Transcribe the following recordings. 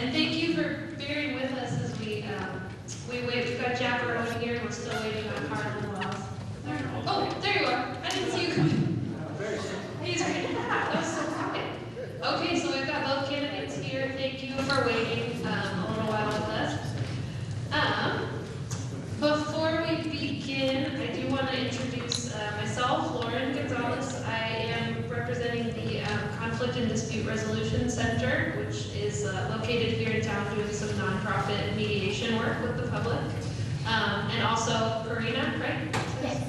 And thank you for bearing with us as we wait. We've got Jack Rowan here, and we're still waiting on Harlan Wells. Oh, there you are. I didn't see you coming. He's right. That was so quick. Okay, so we've got both candidates here. Thank you for waiting a little while with us. Before we begin, I do want to introduce myself, Lauren Gonzalez. I am representing the Conflict and Dispute Resolution Center, which is located here in town doing some nonprofit mediation work with the public. And also Karina, right? Yes.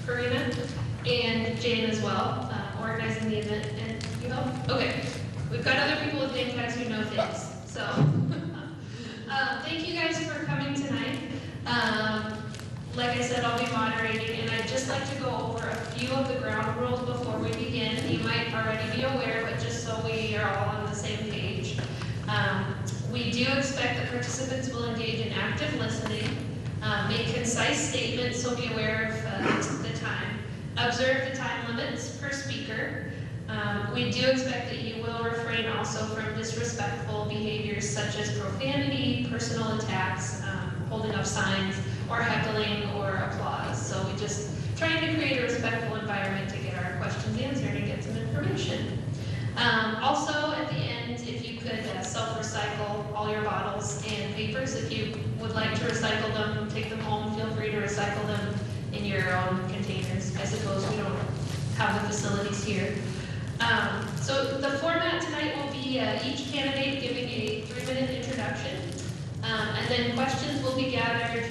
Karina and Jane as well, organizing the event. And you help? Okay. We've got other people with name tags who know things. So thank you guys for coming tonight. Like I said, I'll be moderating, and I'd just like to go over a few of the ground rules before we begin. You might already be aware, but just so we are all on the same page. We do expect that participants will engage in active listening, make concise statements, so be aware of the time. Observe the time limits per speaker. We do expect that you will refrain also from disrespectful behaviors such as profanity, personal attacks, holding up signs, or heckling or applause. So we just trying to create a respectful environment to get our questions answered and get some information. Also, at the end, if you could self-recycle all your bottles and papers. If you would like to recycle them, take them home, feel free to recycle them in your own containers. I suppose we don't have the facilities here. So the format tonight will be each candidate giving a 3-minute introduction, and then questions will be gathered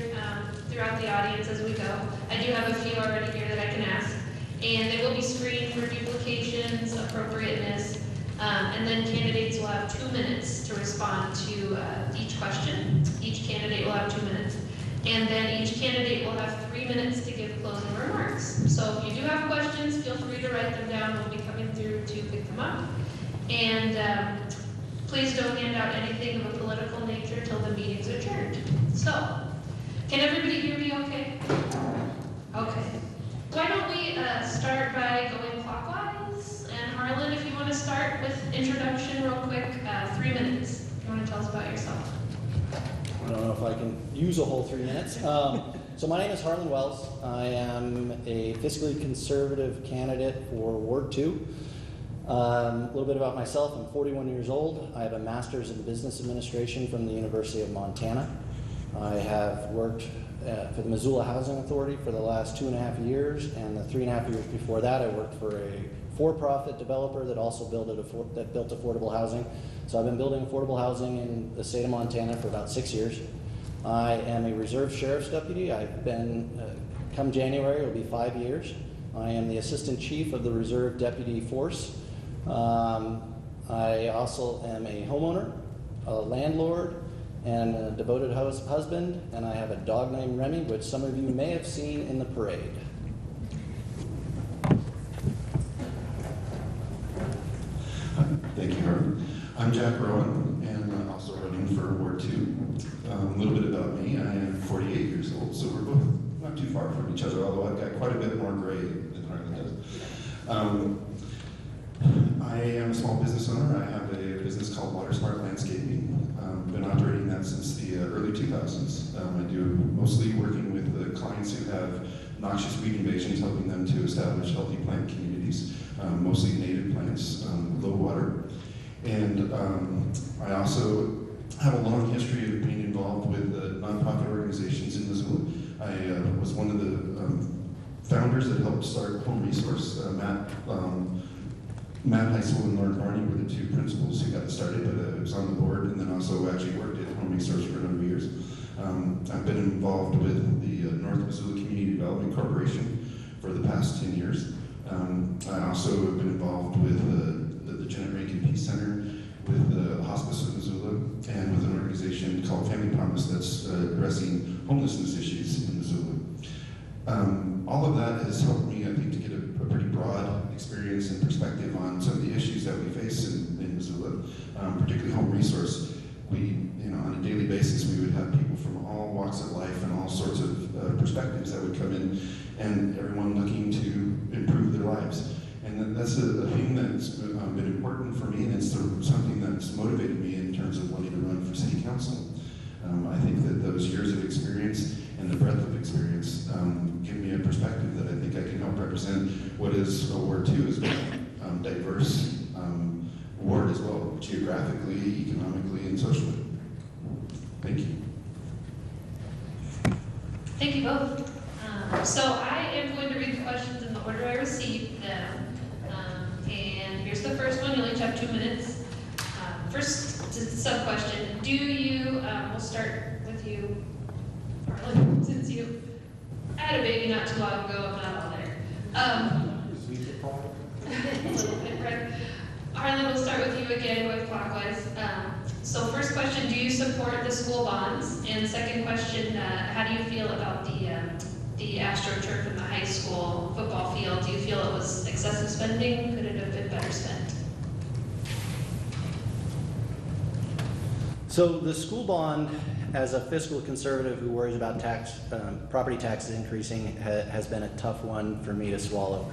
throughout the audience as we go. I do have a few already here that I can ask, and they will be screened for duplications, appropriateness, and then candidates will have 2 minutes to respond to each question. Each candidate will have 2 minutes. And then each candidate will have 3 minutes to give closing remarks. So if you do have questions, feel free to write them down. We'll be coming through to pick them up. And please don't hand out anything of a political nature till the meeting's adjourned. So, can everybody hear me okay? Okay. Why don't we start by going clockwise? And Harlan, if you want to start with introduction real quick, 3 minutes. If you want to tell us about yourself. I don't know if I can use a whole 3 minutes. So my name is Harlan Wells. I am a fiscally conservative candidate for Ward 2. A little bit about myself. I'm 41 years old. I have a master's in business administration from the University of Montana. I have worked for the Missoula Housing Authority for the last 2.5 years, and the 3.5 years before that I worked for a for-profit developer that also built affordable housing. So I've been building affordable housing in the state of Montana for about 6 years. I am a reserve sheriff's deputy. I've been, come January, it'll be 5 years. I am the assistant chief of the reserve deputy force. I also am a homeowner, a landlord, and a devoted husband, and I have a dog named Remy, which some of you may have seen in the parade. Thank you, Harlan. I'm Jack Rowan, and I'm also running for Ward 2. A little bit about me. I am 48 years old, so we're both not too far from each other, although I've got quite a bit more gray than Harlan does. I am a small business owner. I have a business called Water Smart Landscaping. I've been operating that since the early 2000s. I do mostly working with the clients who have noxious weed invasions, helping them to establish healthy plant communities, mostly native plants, low water. And I also have a long history of being involved with nonprofit organizations in Missoula. I was one of the founders that helped start Home Resource. Matt Heisel and Lauren Barney were the two principals who got it started, but I was on the board and then also actually worked at Home Resource for a number of years. I've been involved with the North Missoula Community Development Corporation for the past 10 years. I also have been involved with the Janet Rankin Peace Center, with the Hospice of Missoula, and with an organization called Family Promise that's addressing homelessness issues in Missoula. All of that has helped me, I think, to get a pretty broad experience and perspective on some of the issues that we face in Missoula, particularly Home Resource. We, on a daily basis, we would have people from all walks of life and all sorts of perspectives that would come in, and everyone looking to improve their lives. And that's a thing that's been important for me, and it's something that's motivated me in terms of wanting to run city council. I think that those years of experience and the breadth of experience give me a perspective that I think I can help represent what is a Ward 2 as well, diverse ward as well, geographically, economically, and socially. Thank you. Thank you both. So I am going to read the questions in the order I received them. And here's the first one. You only have 2 minutes. First sub-question. Do you, we'll start with you, Harlan, since you had a baby not too long ago, I'm not all there. A little bit, right? Harlan, we'll start with you again, going clockwise. So first question, do you support the school bonds? And second question, how do you feel about the AstroTurf in the high school football field? Do you feel it was excessive spending? Could it have been better spent? So the school bond, as a fiscal conservative who worries about property taxes increasing, has been a tough one for me to swallow.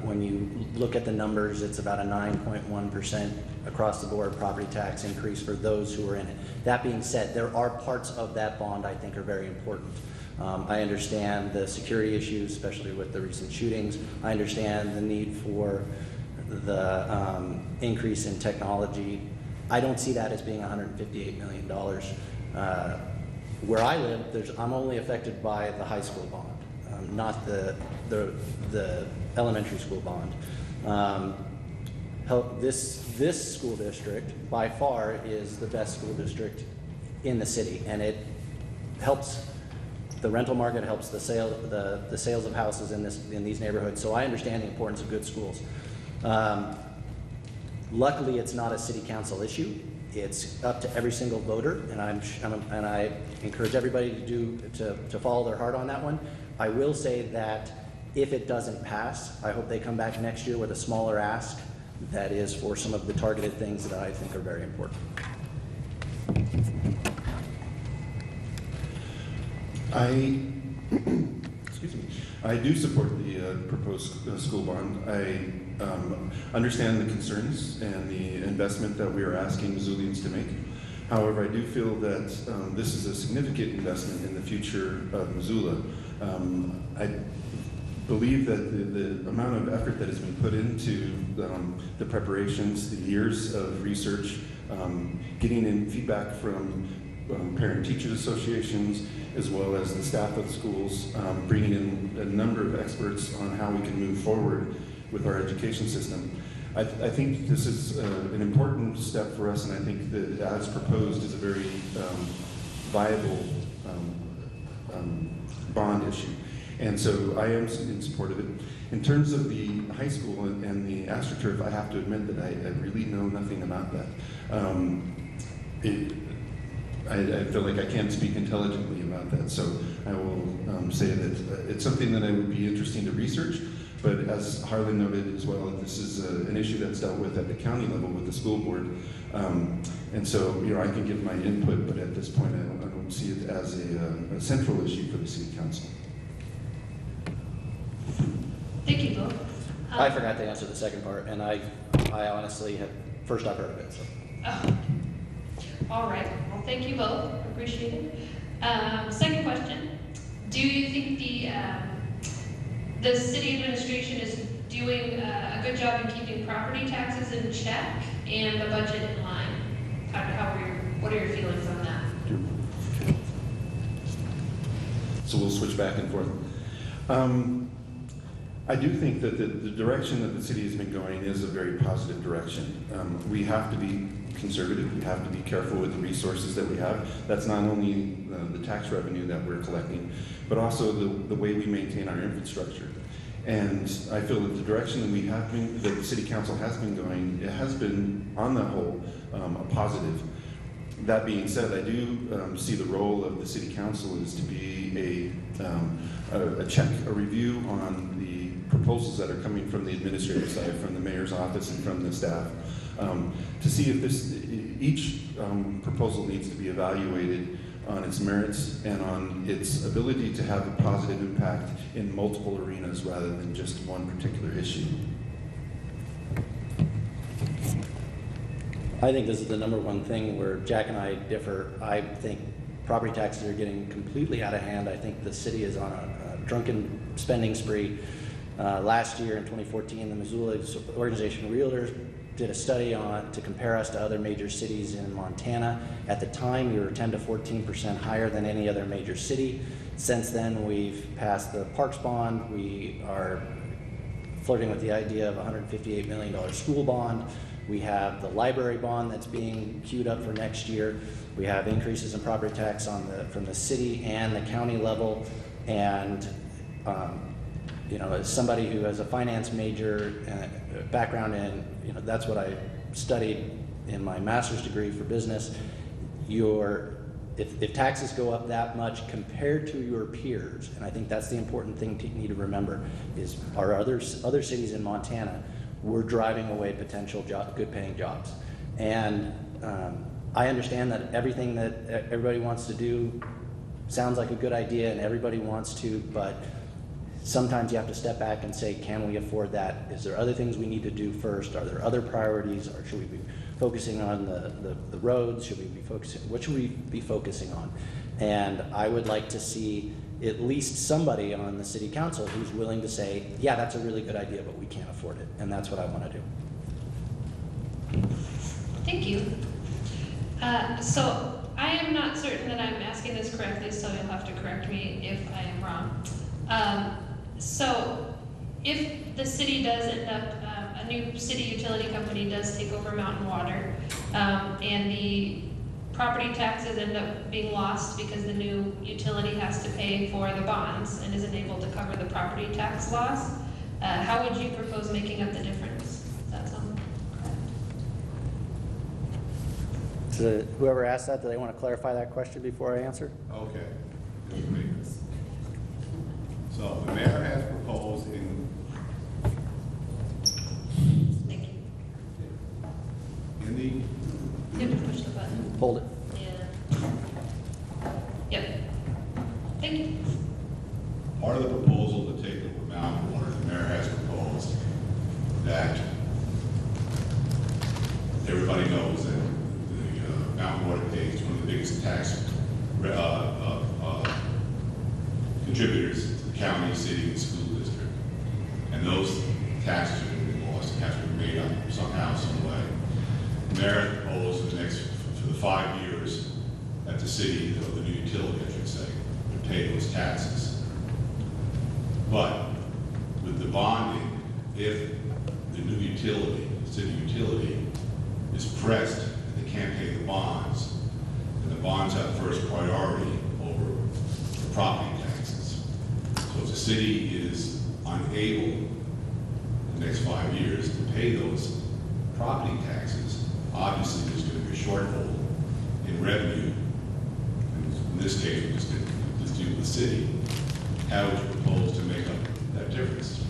When you look at the numbers, it's about a 9.1% across the board property tax increase for those who are in it. That being said, there are parts of that bond I think are very important. I understand the security issues, especially with the recent shootings. I understand the need for the increase in technology. I don't see that as being $158 million. Where I live, I'm only affected by the high school bond, not the elementary school bond. This school district, by far, is the best school district in the city, and it helps the rental market, helps the sales of houses in these neighborhoods. So I understand the importance of good schools. Luckily, it's not a city council issue. It's up to every single voter, and I encourage everybody to follow their heart on that one. I will say that if it doesn't pass, I hope they come back next year with a smaller ask that is for some of the targeted things that I think are very important. Excuse me. I do support the proposed school bond. I understand the concerns and the investment that we are asking Missoulians to make. However, I do feel that this is a significant investment in the future of Missoula. I believe that the amount of effort that has been put into the preparations, the years of research, getting in feedback from parent-teachers associations, as well as the staff of the schools, bringing in a number of experts on how we can move forward with our education system. I think this is an important step for us, and I think that as proposed is a very viable bond issue. And so I am in support of it. In terms of the high school and the AstroTurf, I have to admit that I really know nothing about that. I feel like I can't speak intelligently about that, so I will say that it's something that I would be interested to research, but as Harlan noted as well, this is an issue that's dealt with at the county level with the school board, and so I can give my input, but at this point I don't see it as a central issue for the city council. Thank you both. I forgot to answer the second part, and I honestly I've heard of it. So. Oh. All right. Well, thank you both. Appreciate it. Second question: do you think the city administration is doing a good job in keeping property taxes in check and the budget in line? What are your feelings on that? So we'll switch back and forth. I do think that the direction that the city has been going is a very positive direction. We have to be conservative. We have to be careful with the resources that we have. That's not only the tax revenue that we're collecting, but also the way we maintain our infrastructure. And I feel that the direction that the city council has been going, it has been, on the whole, a positive. That being said, I do see the role of the city council is to be a check, a review on the proposals that are coming from the administrative side, from the mayor's office and from the staff, to see if each proposal needs to be evaluated on its merits and on its ability to have a positive impact in multiple arenas rather than just one particular issue. I think this is the number one thing where Jack and I differ. I think property taxes are getting completely out of hand. I think the city is on a drunken spending spree. Last year in 2014, the Missoula Organization of Realtors did a study to compare us to other major cities in Montana. At the time, we were 10 to 14% higher than any other major city. Since then, we've passed the Parks bond. We are flirting with the idea of a $158 million school bond. We have the library bond that's being queued up for next year. We have increases in property tax from the city and the county level. And as somebody who has a finance major background in, that's what I studied in my master's degree for business. If taxes go up that much compared to your peers, and I think that's the important thing you need to remember, is our other cities in Montana, we're driving away potential good paying jobs. And I understand that everything that everybody wants to do sounds like a good idea and everybody wants to, but sometimes you have to step back and say, can we afford that? Is there other things we need to do first? Are there other priorities? Or should we be focusing on the roads? What should we be focusing on? And I would like to see at least somebody on the city council who's willing to say, yeah, that's a really good idea, but we can't afford it. And that's what I want to do. Thank you. So I am not certain that I'm asking this correctly, so you'll have to correct me if I am wrong. So if the city does end up, a new city utility company does take over Mountain Water, and the property taxes end up being lost because the new utility has to pay for the bonds and isn't able to cover the property tax loss, how would you propose making up the difference? Does that sound correct? So whoever asked that, do they want to clarify that question before I answer? Okay. Just me. So the mayor has proposed Thank you. in the, You have to push the button. Hold it. Yeah. Yep. Thank you. part of the proposal to take over Mountain Water, the mayor has proposed that everybody knows that the Mountain Water pays one of the biggest tax contributors to the county, city, and school district. And those taxes are going to be lost and have to be made up somehow, some way. The mayor proposed for the 5 years that the city, or the new utility, I should say, would pay those taxes. But with the bonding, if the new utility, city utility, is pressed and they can't pay the bonds, and the bonds have first priority over the property taxes. So if the city is unable in the next 5 years to pay those property taxes, obviously there's going to be a shortfall in revenue. And in this case, we just deal with the city. How would you propose to make up that difference?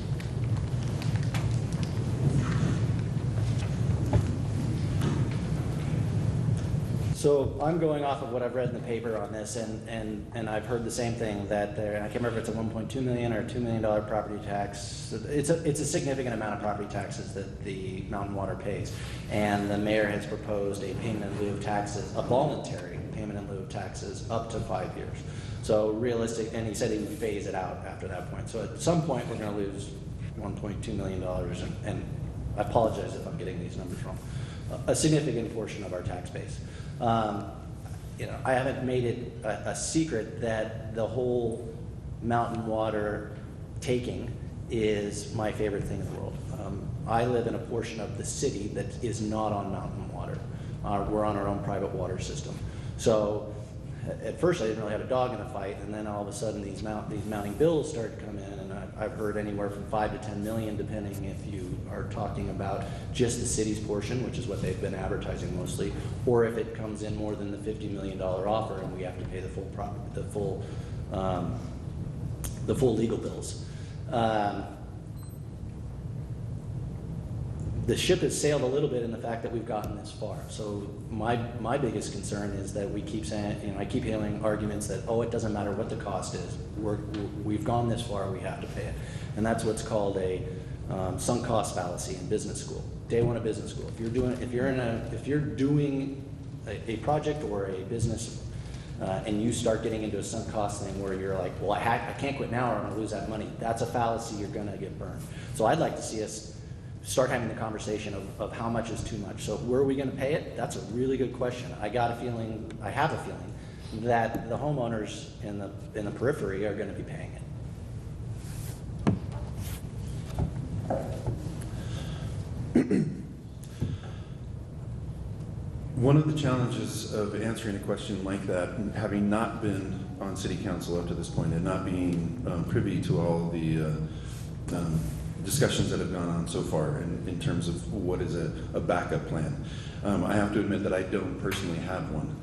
So I'm going off of what I've read in the paper on this, and I've heard the same thing, that there, I can't remember if it's a $1.2 million or $2 million property tax. It's a significant amount of property taxes that the Mountain Water pays. And the mayor has proposed a payment in lieu of taxes, a voluntary payment in lieu of taxes up to 5 years. So realistic, and he said he would phase it out after that point. So at some point, we're gonna lose $1.2 million, and I apologize if I'm getting these numbers wrong. A significant portion of our tax base. I haven't made it a secret that the whole Mountain Water taking is my favorite thing in the world. I live in a portion of the city that is not on Mountain Water. We're on our own private water system. So at first I didn't really have a dog in the fight, and then all of a sudden these mounting bills started coming in, and I've heard anywhere from 5 to 10 million, depending if you are talking about just the city's portion, which is what they've been advertising mostly, or if it comes in more than the $50 million offer and we have to pay the full legal bills. The ship has sailed a little bit in the fact that we've gotten this far. So my biggest concern is that we keep saying, I keep hearing arguments that, oh, it doesn't matter what the cost is. We've gone this far, we have to pay it. And that's what's called a sunk cost fallacy in business school. day one of business school. If you're doing a project or a business, and you start getting into a sunk cost thing where you're like, well, I can't quit now or I'm gonna lose that money. That's a fallacy, you're gonna get burned. So I'd like to see us start having the conversation of how much is too much. So where are we gonna pay it? That's a really good question. I have a feeling that the homeowners in the periphery are gonna be paying it. One of the challenges of answering a question like that, having not been on city council up to this point and not being privy to all the discussions that have gone on so far in terms of what is a backup plan, I have to admit that I don't personally have one.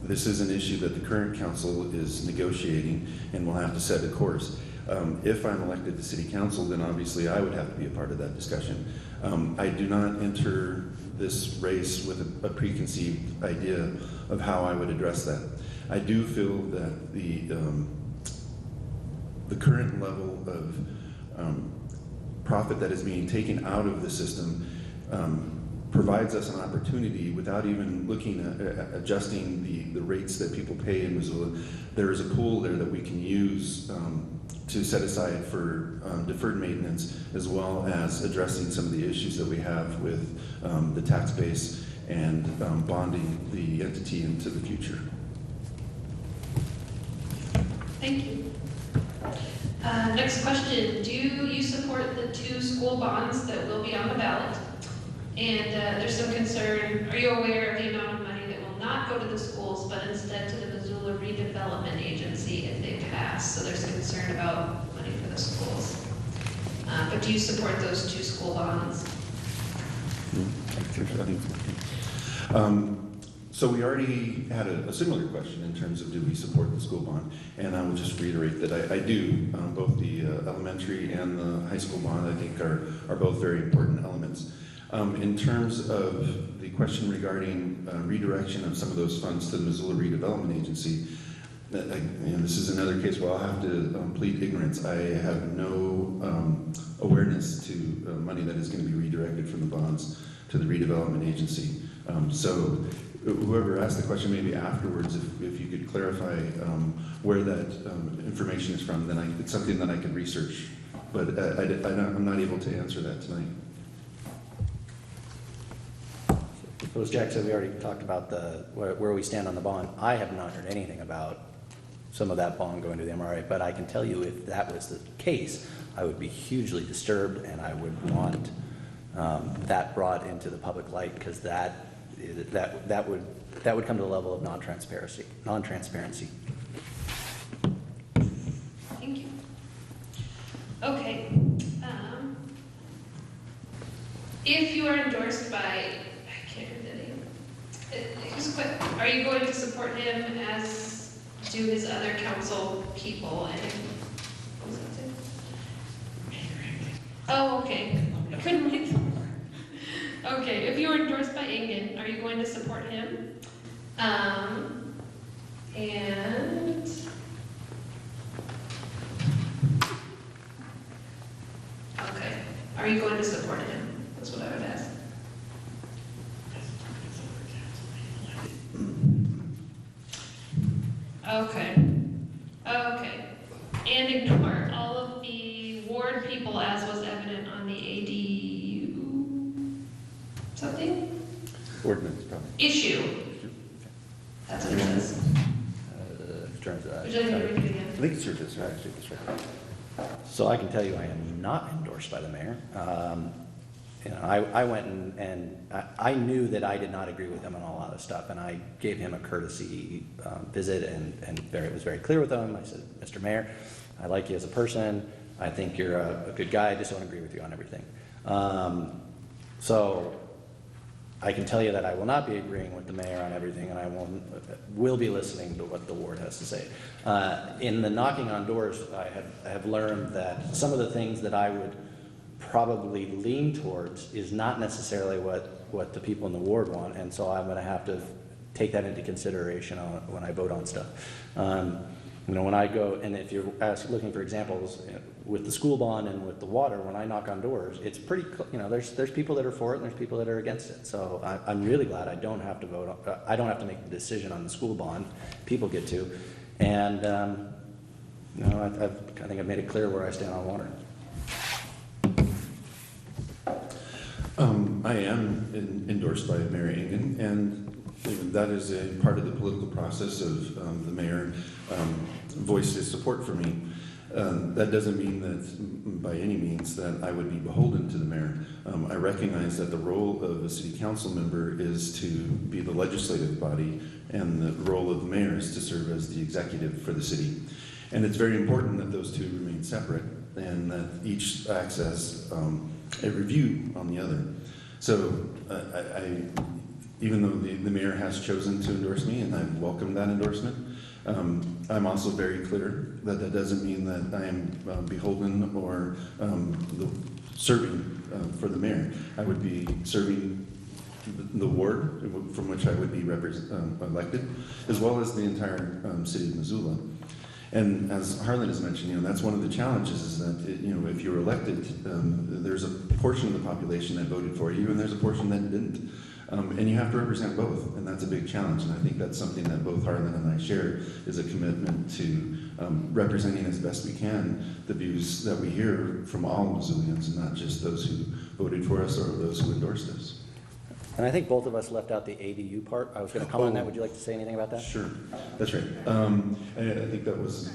This is an issue that the current council is negotiating and will have to set a course. If I'm elected to city council, then obviously I would have to be a part of that discussion. I do not enter this race with a preconceived idea of how I would address that. I do feel that the current level of profit that is being taken out of the system provides us an opportunity without even looking at adjusting the rates that people pay in Missoula. There is a pool there that we can use to set aside for deferred maintenance, as well as addressing some of the issues that we have with the tax base and bonding the entity into the future. Thank you. Next question. Do you support the 2 school bonds that will be on the ballot? And there's some concern, are you aware of the amount of money that will not go to the schools, but instead to the Missoula Redevelopment Agency if they pass? So there's concern about money for the schools. But do you support those 2 school bonds? So we already had a similar question in terms of do we support the school bond, and I will just reiterate that I do. Both the elementary and the high school bond, I think, are both very important elements. In terms of the question regarding redirection of some of those funds to the Missoula Redevelopment Agency, this is another case where I'll have to plead ignorance. I have no awareness to money that is going to be redirected from the bonds to the redevelopment agency. So whoever asked the question, maybe afterwards, if you could clarify where that information is from, then it's something that I could research. But I'm not able to answer that tonight. So as Jack said, we already talked about where we stand on the bond. I have not heard anything about some of that bond going to the MRA, but I can tell you if that was the case, I would be hugely disturbed, and I would want that brought into the public light, because that would come to the level of non-transparency. Thank you. Okay. If you are endorsed by, I can't remember the name. Are you going to support him as do his other council people? And what was that say? Oh, okay. I couldn't read the word. Okay, if you are endorsed by Ingen, are you going to support him? And okay, are you going to support him? That's what I would ask. Okay. Okay. And ignore all of the ward people, as was evident on the ADU something? Ordinance, probably. Issue. That's what it says. Would you like me to read it again? I think it's your district, actually. That's right. So I can tell you I am not endorsed by the mayor. I went and I knew that I did not agree with him on a lot of stuff, and I gave him a courtesy visit and was very clear with him. I said, Mr. Mayor, I like you as a person. I think you're a good guy. I just don't agree with you on everything. So I can tell you that I will not be agreeing with the mayor on everything, and I will be listening to what the ward has to say. In the knocking on doors, I have learned that some of the things that I would probably lean towards is not necessarily what the people in the ward want, and so I'm going to have to take that into consideration when I vote on stuff. when I go, and if you're looking for examples, with the school bond and with the water, when I knock on doors, it's pretty, there's people that are for it and there's people that are against it. So I'm really glad I don't have to vote, I don't have to make the decision on the school bond. People get to. And, I think I've made it clear where I stand on water. I am endorsed by Mayor Engen, and that is a part of the political process of the mayor voiced his support for me. That doesn't mean that by any means that I would be beholden to the mayor. I recognize that the role of a city council member is to be the legislative body, and the role of the mayor is to serve as the executive for the city. And it's very important that those two remain separate and that each acts as a review on the other. So even though the mayor has chosen to endorse me, and I've welcomed that endorsement, I'm also very clear that that doesn't mean that I am beholden or serving for the mayor. I would be serving the ward from which I would be elected, as well as the entire city of Missoula. And as Harlan has mentioned, that's one of the challenges is that, if you're elected, there's a portion of the population that voted for you and there's a portion that didn't. And you have to represent both, and that's a big challenge. And I think that's something that both Harlan and I share, is a commitment to representing as best we can the views that we hear from all Missoulians, and not just those who voted for us or those who endorsed us. And I think both of us left out the ADU part. I was going to comment on that. Would you like to say anything about that? Sure, that's right. I think that was,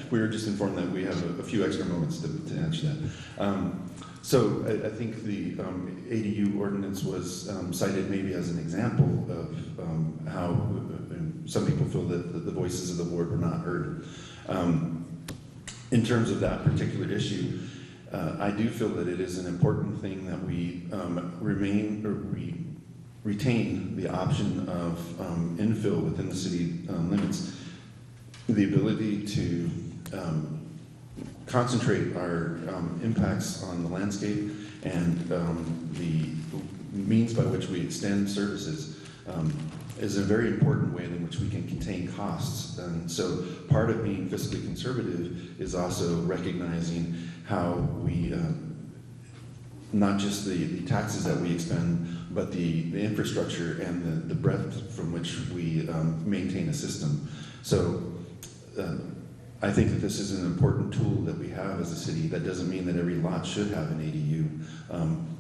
we were just informed that we have a few extra moments to answer that. So I think the ADU ordinance was cited maybe as an example of how some people feel that the voices of the ward were not heard. In terms of that particular issue, I do feel that it is an important thing that we retain the option of infill within the city limits, the ability to concentrate our impacts on the landscape and the means by which we extend services is a very important way in which we can contain costs. And so part of being fiscally conservative is also recognizing how we, not just the taxes that we expend, but the infrastructure and the breadth from which we maintain a system. So I think that this is an important tool that we have as a city. That doesn't mean that every lot should have an ADU,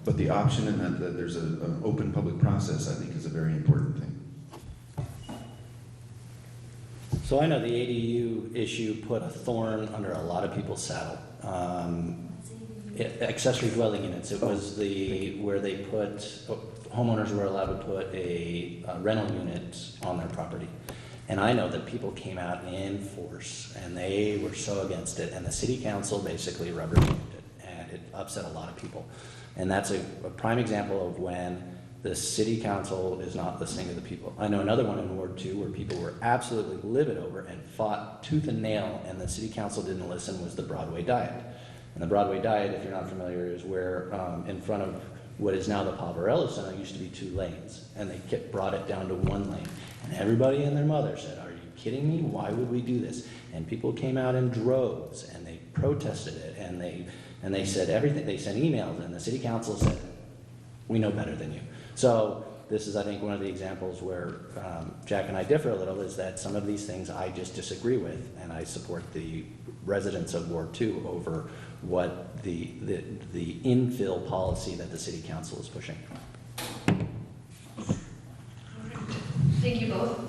but the option and that there's an open public process, I think, is a very important thing. So I know the ADU issue put a thorn under a lot of people's saddle. Accessory dwelling units, it was where they put, homeowners were allowed to put a rental unit on their property. And I know that people came out in force and they were so against it, and the city council basically rubber stamped it, and it upset a lot of people. And that's a prime example of when the city council is not listening to the people. I know another one in Ward 2 where people were absolutely livid over and fought tooth and nail, and the city council didn't listen, was the Broadway Diet. And the Broadway Diet, if you're not familiar, is where in front of what is now the Poverello Center used to be 2 lanes, and they brought it down to 1 lane. And everybody and their mother said, "Are you kidding me? Why would we do this?" And people came out in droves and they protested it, and they said everything. They sent emails, and the city council said, "We know better than you." So this is, I think, one of the examples where Jack and I differ a little, is that some of these things I just disagree with, and I support the residents of Ward 2 over what the infill policy that the city council is pushing. Thank you both.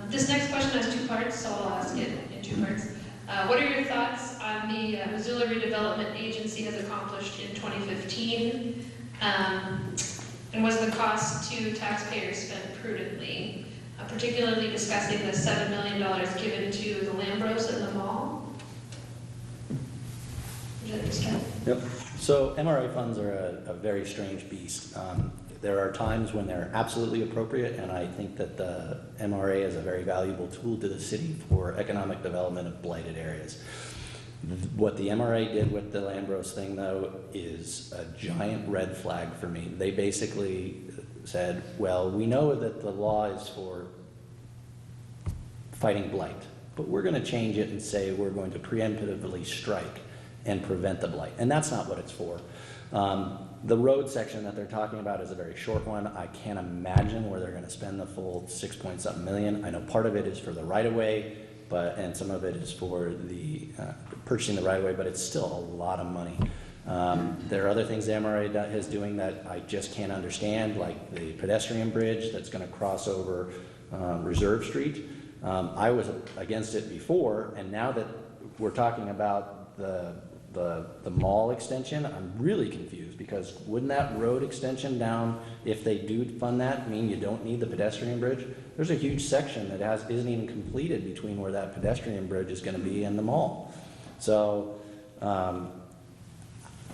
This next question has 2 parts, so I'll ask it in 2 parts. What are your thoughts on the Missoula Redevelopment Agency has accomplished in 2015? And was the cost to taxpayers spent prudently? Particularly discussing the $7 million given to the Lambros and the mall? Would you like to start? Yep. So MRA funds are a very strange beast. There are times when they're absolutely appropriate, and I think that the MRA is a very valuable tool to the city for economic development of blighted areas. What the MRA did with the Lambros thing, though, is a giant red flag for me. They basically said, well, we know that the law is for fighting blight. But we're gonna change it and say we're going to preemptively strike and prevent the blight. And that's not what it's for. The road section that they're talking about is a very short one. I can't imagine where they're gonna spend the full 6-point-something million. I know part of it is for the right-of-way, and some of it is for the purchasing the right-of-way, but it's still a lot of money. There are other things the MRA is doing that I just can't understand, like the pedestrian bridge that's gonna cross over Reserve Street. I was against it before, and now that we're talking about the mall extension, I'm really confused, because wouldn't that road extension down, if they do fund that, mean you don't need the pedestrian bridge? There's a huge section that isn't even completed between where that pedestrian bridge is gonna be and the mall. So,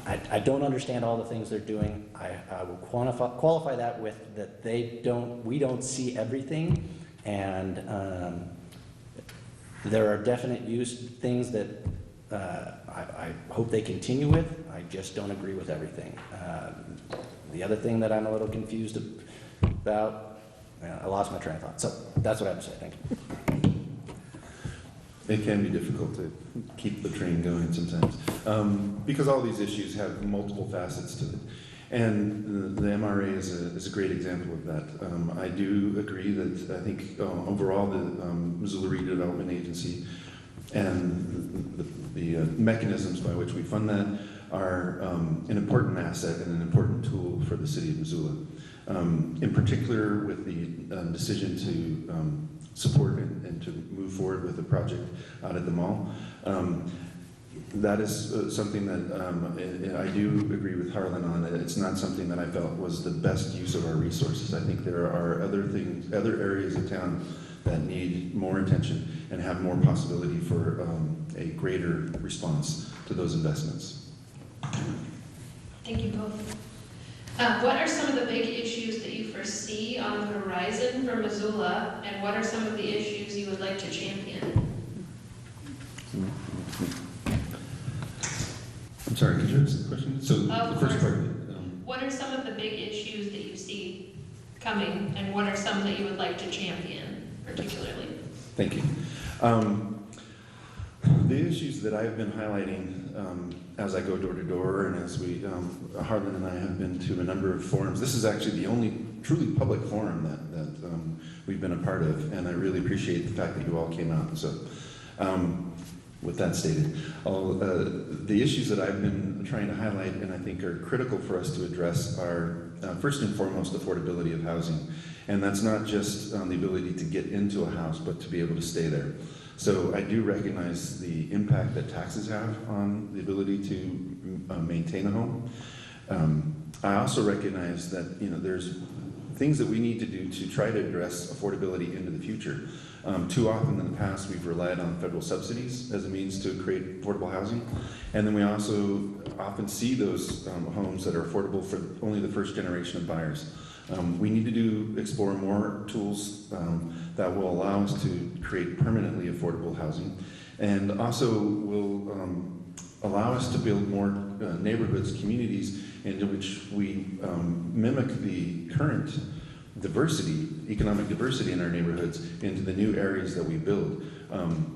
I don't understand all the things they're doing. I will qualify that with that we don't see everything, and there are definite things that I hope they continue with. I just don't agree with everything. The other thing that I'm a little confused about, I lost my train of thought. So that's what I have to say. Thank you. It can be difficult to keep the train going sometimes, because all these issues have multiple facets to it. And the MRA is a great example of that. I do agree that I think overall the Missoula Redevelopment Agency and the mechanisms by which we fund that are an important asset and an important tool for the city of Missoula. In particular, with the decision to support and to move forward with the project out at the mall. That is something that I do agree with Harlan on. It's not something that I felt was the best use of our resources. I think there are other areas of town that need more attention and have more possibility for a greater response to those investments. Thank you both. What are some of the big issues that you foresee on the horizon for Missoula, and what are some of the issues you would like to champion? I'm sorry, could you ask the question? So the first part of it. What are some of the big issues that you see coming, and what are some that you would like to champion particularly? Thank you. The issues that I've been highlighting as I go door to door, and as Harlan and I have been to a number of forums. This is actually the only truly public forum that we've been a part of, and I really appreciate the fact that you all came out. So, with that stated, the issues that I've been trying to highlight and I think are critical for us to address are first and foremost affordability of housing, and that's not just the ability to get into a house, but to be able to stay there. So I do recognize the impact that taxes have on the ability to maintain a home. I also recognize that there's things that we need to do to try to address affordability into the future. Too often in the past, we've relied on federal subsidies as a means to create affordable housing. And then we also often see those homes that are affordable for only the first generation of buyers. We need to explore more tools that will allow us to create permanently affordable housing, and also will allow us to build more neighborhoods, communities, in which we mimic the current diversity, economic diversity in our neighborhoods into the new areas that we build.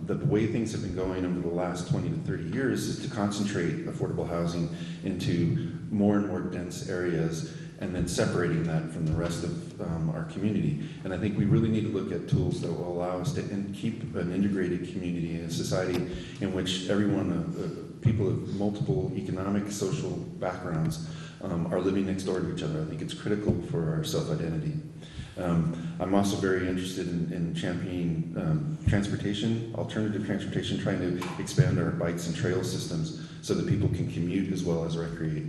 The way things have been going over the last 20 to 30 years is to concentrate affordable housing into more and more dense areas, and then separating that from the rest of our community. And I think we really need to look at tools that will allow us to keep an integrated community and a society in which everyone, people of multiple economic, social backgrounds are living next door to each other. I think it's critical for our self-identity. I'm also very interested in championing transportation, alternative transportation, trying to expand our bikes and trail systems so that people can commute as well as recreate.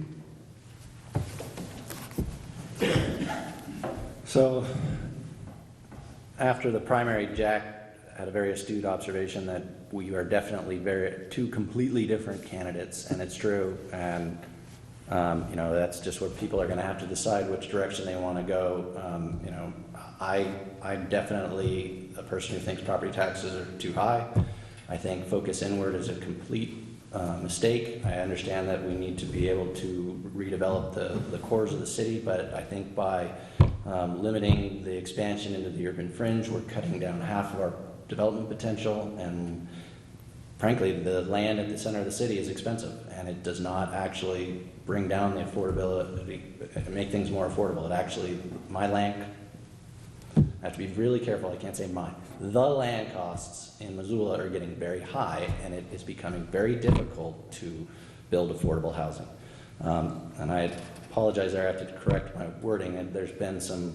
So, after the primary, Jack had a very astute observation that we are definitely two completely different candidates, and it's true. And that's just what people are going to have to decide which direction they want to go. I'm definitely a person who thinks property taxes are too high. I think focus inward is a complete mistake. I understand that we need to be able to redevelop the cores of the city, but I think by limiting the expansion into the urban fringe, we're cutting down half of our development potential, and frankly, the land at the center of the city is expensive, and it does not actually bring down the affordability, make things more affordable. It actually, my land, I have to be really careful, I can't say mine. The land costs in Missoula are getting very high, and it is becoming very difficult to build affordable housing. And I apologize there, I have to correct my wording, and there's been some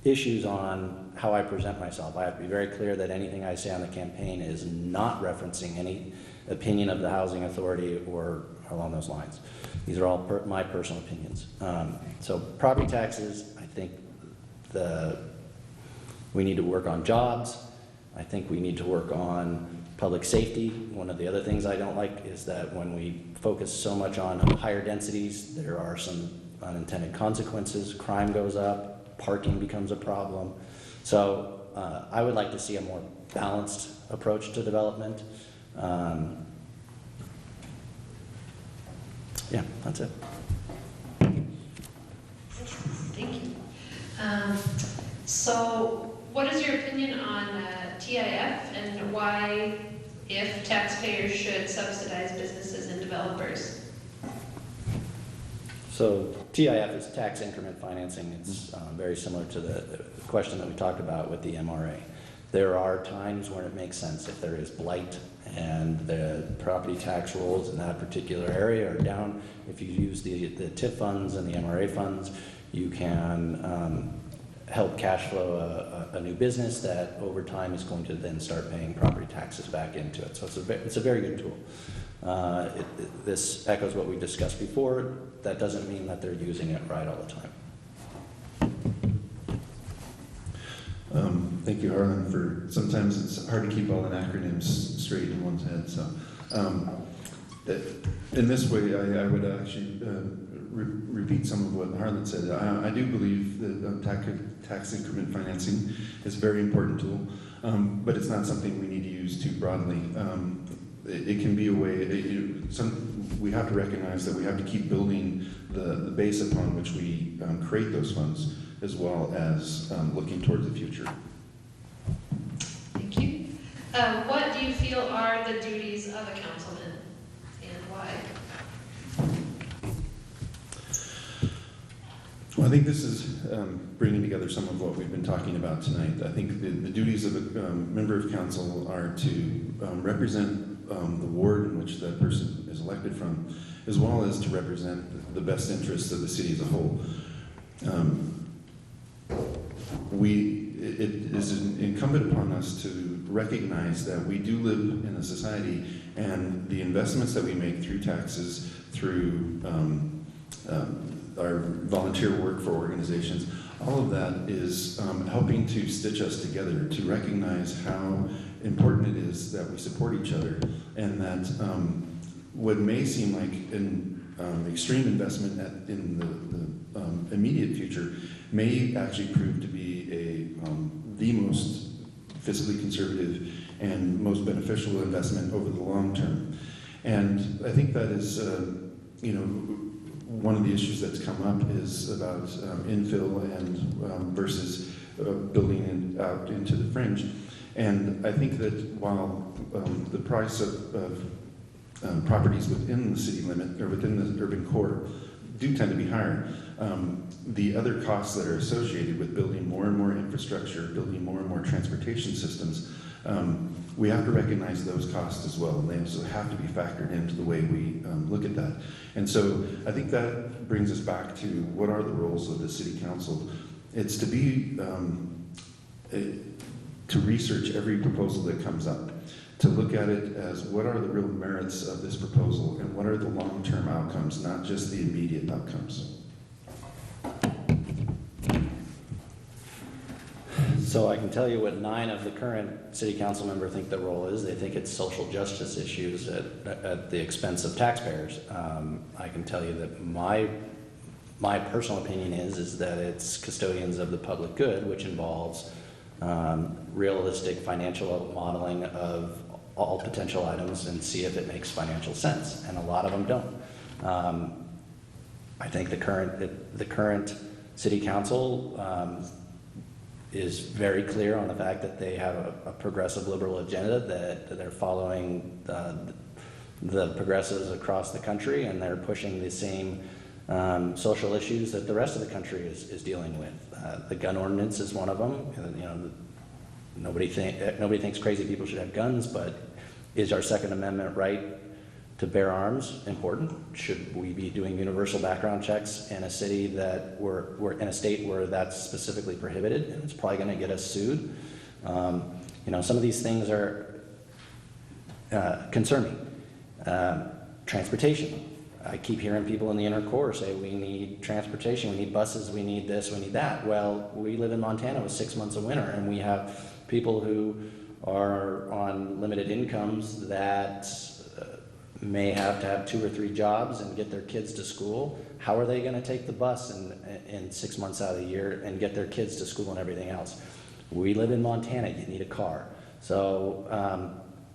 issues on how I present myself. I have to be very clear that anything I say on the campaign is not referencing any opinion of the Housing Authority or along those lines. These are all my personal opinions. So property taxes, I think we need to work on jobs. I think we need to work on public safety. One of the other things I don't like is that when we focus so much on higher densities, there are some unintended consequences. Crime goes up, parking becomes a problem. So I would like to see a more balanced approach to development. Yeah, that's it. Thank you. So what is your opinion on TIF and why, if taxpayers should subsidize businesses and developers? So TIF is tax increment financing. It's very similar to the question that we talked about with the MRA. There are times when it makes sense if there is blight and the property tax rolls in that particular area are down. If you use the TIF funds and the MRA funds, you can help cash flow a new business that over time is going to then start paying property taxes back into it. So it's a very good tool. This echoes what we discussed before. That doesn't mean that they're using it right all the time. Thank you, Harlan, for sometimes it's hard to keep all the acronyms straight in one's head. So in this way, I would actually repeat some of what Harlan said. I do believe that tax increment financing is a very important tool, but it's not something we need to use too broadly. It can be a way, we have to recognize that we have to keep building the base upon which we create those funds, as well as looking towards the future. Thank you. What do you feel are the duties of a councilman and why? Well, I think this is bringing together some of what we've been talking about tonight. I think the duties of a member of council are to represent the ward in which that person is elected from, as well as to represent the best interests of the city as a whole. It is incumbent upon us to recognize that we do live in a society, and the investments that we make through taxes, through our volunteer work for organizations, all of that is helping to stitch us together, to recognize how important it is that we support each other, and that what may seem like an extreme investment in the immediate future may actually prove to be the most fiscally conservative and most beneficial investment over the long term. And I think that is, one of the issues that's come up is about infill and versus building it out into the fringe. And I think that while the price of properties within the city limit or within the urban core do tend to be higher, the other costs that are associated with building more and more infrastructure, building more and more transportation systems, we have to recognize those costs as well, and they also have to be factored into the way we look at that. And so I think that brings us back to what are the roles of the city council. It's to be to research every proposal that comes up, to look at it as what are the real merits of this proposal and what are the long-term outcomes, not just the immediate outcomes. So I can tell you what 9 of the current city council members think the role is. They think it's social justice issues at the expense of taxpayers. I can tell you that my personal opinion is that it's custodians of the public good, which involves realistic financial modeling of all potential items and see if it makes financial sense, and a lot of them don't. I think the current city council is very clear on the fact that they have a progressive liberal agenda, that they're following the progressives across the country, and they're pushing the same social issues that the rest of the country is dealing with. The gun ordinance is one of them. You know, nobody thinks crazy people should have guns, but is our Second Amendment right to bear arms important? Should we be doing universal background checks in a city that we're in a state where that's specifically prohibited, and it's probably going to get us sued? You know, some of these things are concerning. Transportation. I keep hearing people in the inner core say, we need transportation, we need buses, we need this, we need that. Well, we live in Montana with 6 months of winter, and we have people who are on limited incomes that may have to have 2 or 3 jobs and get their kids to school. How are they going to take the bus in 6 months out of the year and get their kids to school and everything else? We live in Montana, you need a car. So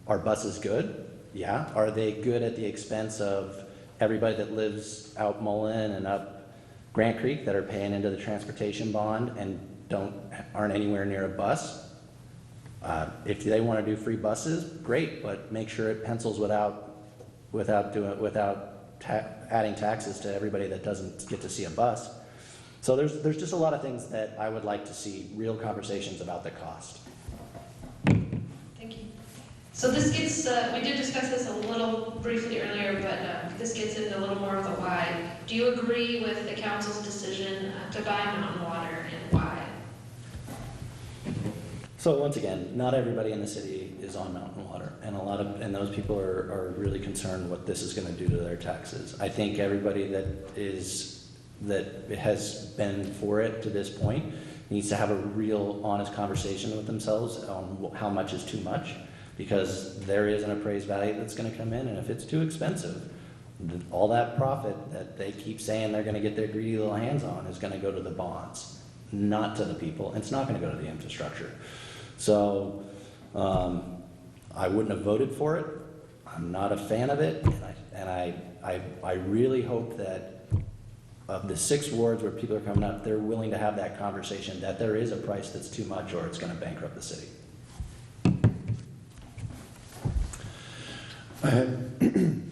are buses good? Yeah. Are they good at the expense of everybody that lives out Mullen and up Grant Creek that are paying into the transportation bond and aren't anywhere near a bus? If they want to do free buses, great, but make sure it pencils without adding taxes to everybody that doesn't get to see a bus. So there's just a lot of things that I would like to see real conversations about the cost. Thank you. So this gets, we did discuss this a little briefly earlier, but this gets into a little more of the why. Do you agree with the council's decision to buy Mountain Water, and why? So once again, not everybody in the city is on Mountain Water, and those people are really concerned what this is going to do to their taxes. I think everybody that has been for it to this point needs to have a real honest conversation with themselves on how much is too much, because there is an appraised value that's going to come in, and if it's too expensive, all that profit that they keep saying they're going to get their greedy little hands on is going to go to the bonds, not to the people. It's not going to go to the infrastructure. So I wouldn't have voted for it. I'm not a fan of it, and I really hope that of the 6 wards where people are coming up, they're willing to have that conversation, that there is a price that's too much or it's going to bankrupt the city.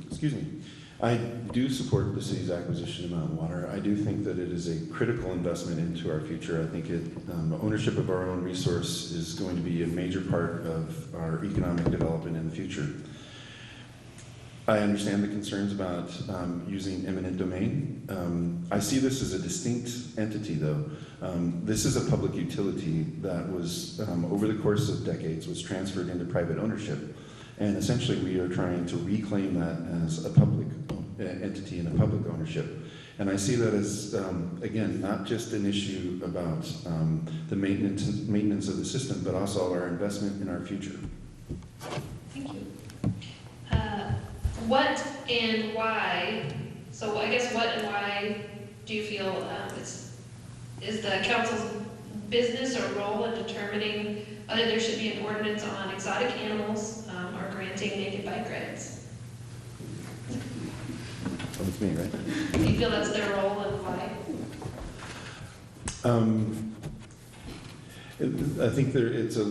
Excuse me. I do support the city's acquisition of Mountain Water. I do think that it is a critical investment into our future. I think ownership of our own resource is going to be a major part of our economic development in the future. I understand the concerns about using eminent domain. I see this as a distinct entity, though. This is a public utility that was, over the course of decades, was transferred into private ownership. And essentially, we are trying to reclaim that as a public entity and a public ownership. And I see that as, again, not just an issue about the maintenance of the system, but also our investment in our future. Thank you. What and why, so I guess what and why do you feel is the council's business or role in determining whether there should be an ordinance on exotic animals or granting naked bike rides? Oh, it's me, right? Do you feel that's their role, and why? I think it's a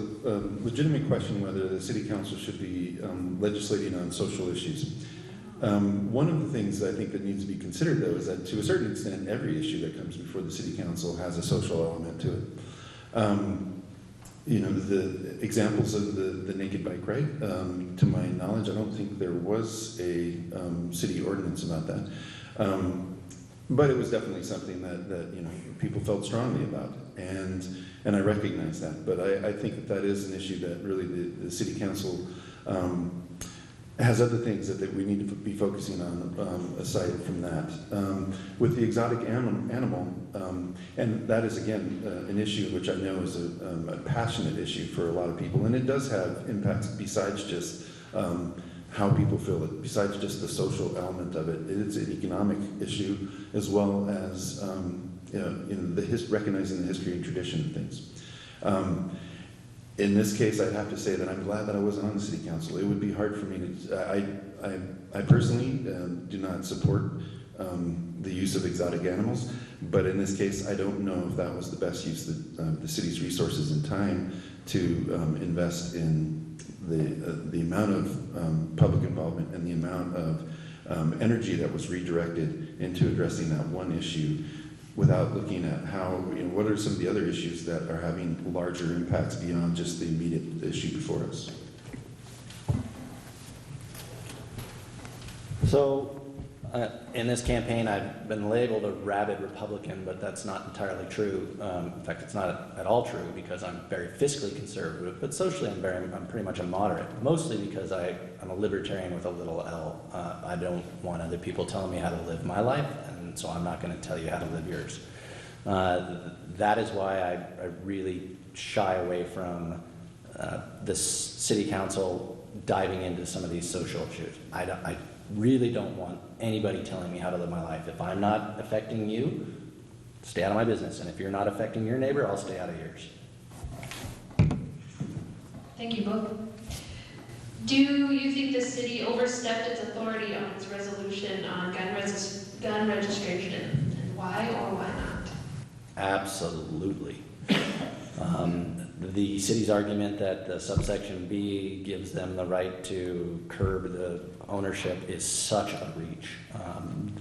legitimate question whether the city council should be legislating on social issues. One of the things I think that needs to be considered, though, is that to a certain extent, every issue that comes before the city council has a social element to it. You know, the examples of the naked bike ride, to my knowledge, I don't think there was a city ordinance about that. But it was definitely something that you know, people felt strongly about, and I recognize that. But I think that is an issue that really the city council has other things that we need to be focusing on aside from that. With the exotic animal, and that is again an issue which I know is a passionate issue for a lot of people, and it does have impacts besides just how people feel it, besides just the social element of it. It's an economic issue as well as recognizing the history and tradition of things. In this case, I'd have to say that I'm glad that I wasn't on the city council. It would be hard for me to. I personally do not support the use of exotic animals, but in this case, I don't know if that was the best use of the city's resources and time to invest in the amount of public involvement and the amount of energy that was redirected into addressing that one issue without looking at how, what are some of the other issues that are having larger impacts beyond just the immediate issue before us. So, in this campaign, I've been labeled a rabid Republican, but that's not entirely true. In fact, it's not at all true because I'm very fiscally conservative, but socially I'm pretty much a moderate, mostly because I'm a libertarian with a little L. I don't want other people telling me how to live my life, and so I'm not going to tell you how to live yours. That is why I really shy away from the city council diving into some of these social issues. I really don't want anybody telling me how to live my life. If I'm not affecting you, stay out of my business. And if you're not affecting your neighbor, I'll stay out of yours. Thank you both. Do you think the city overstepped its authority on its resolution on gun registration? And why or why not? Absolutely. The city's argument that the subsection B gives them the right to curb the ownership is such a reach.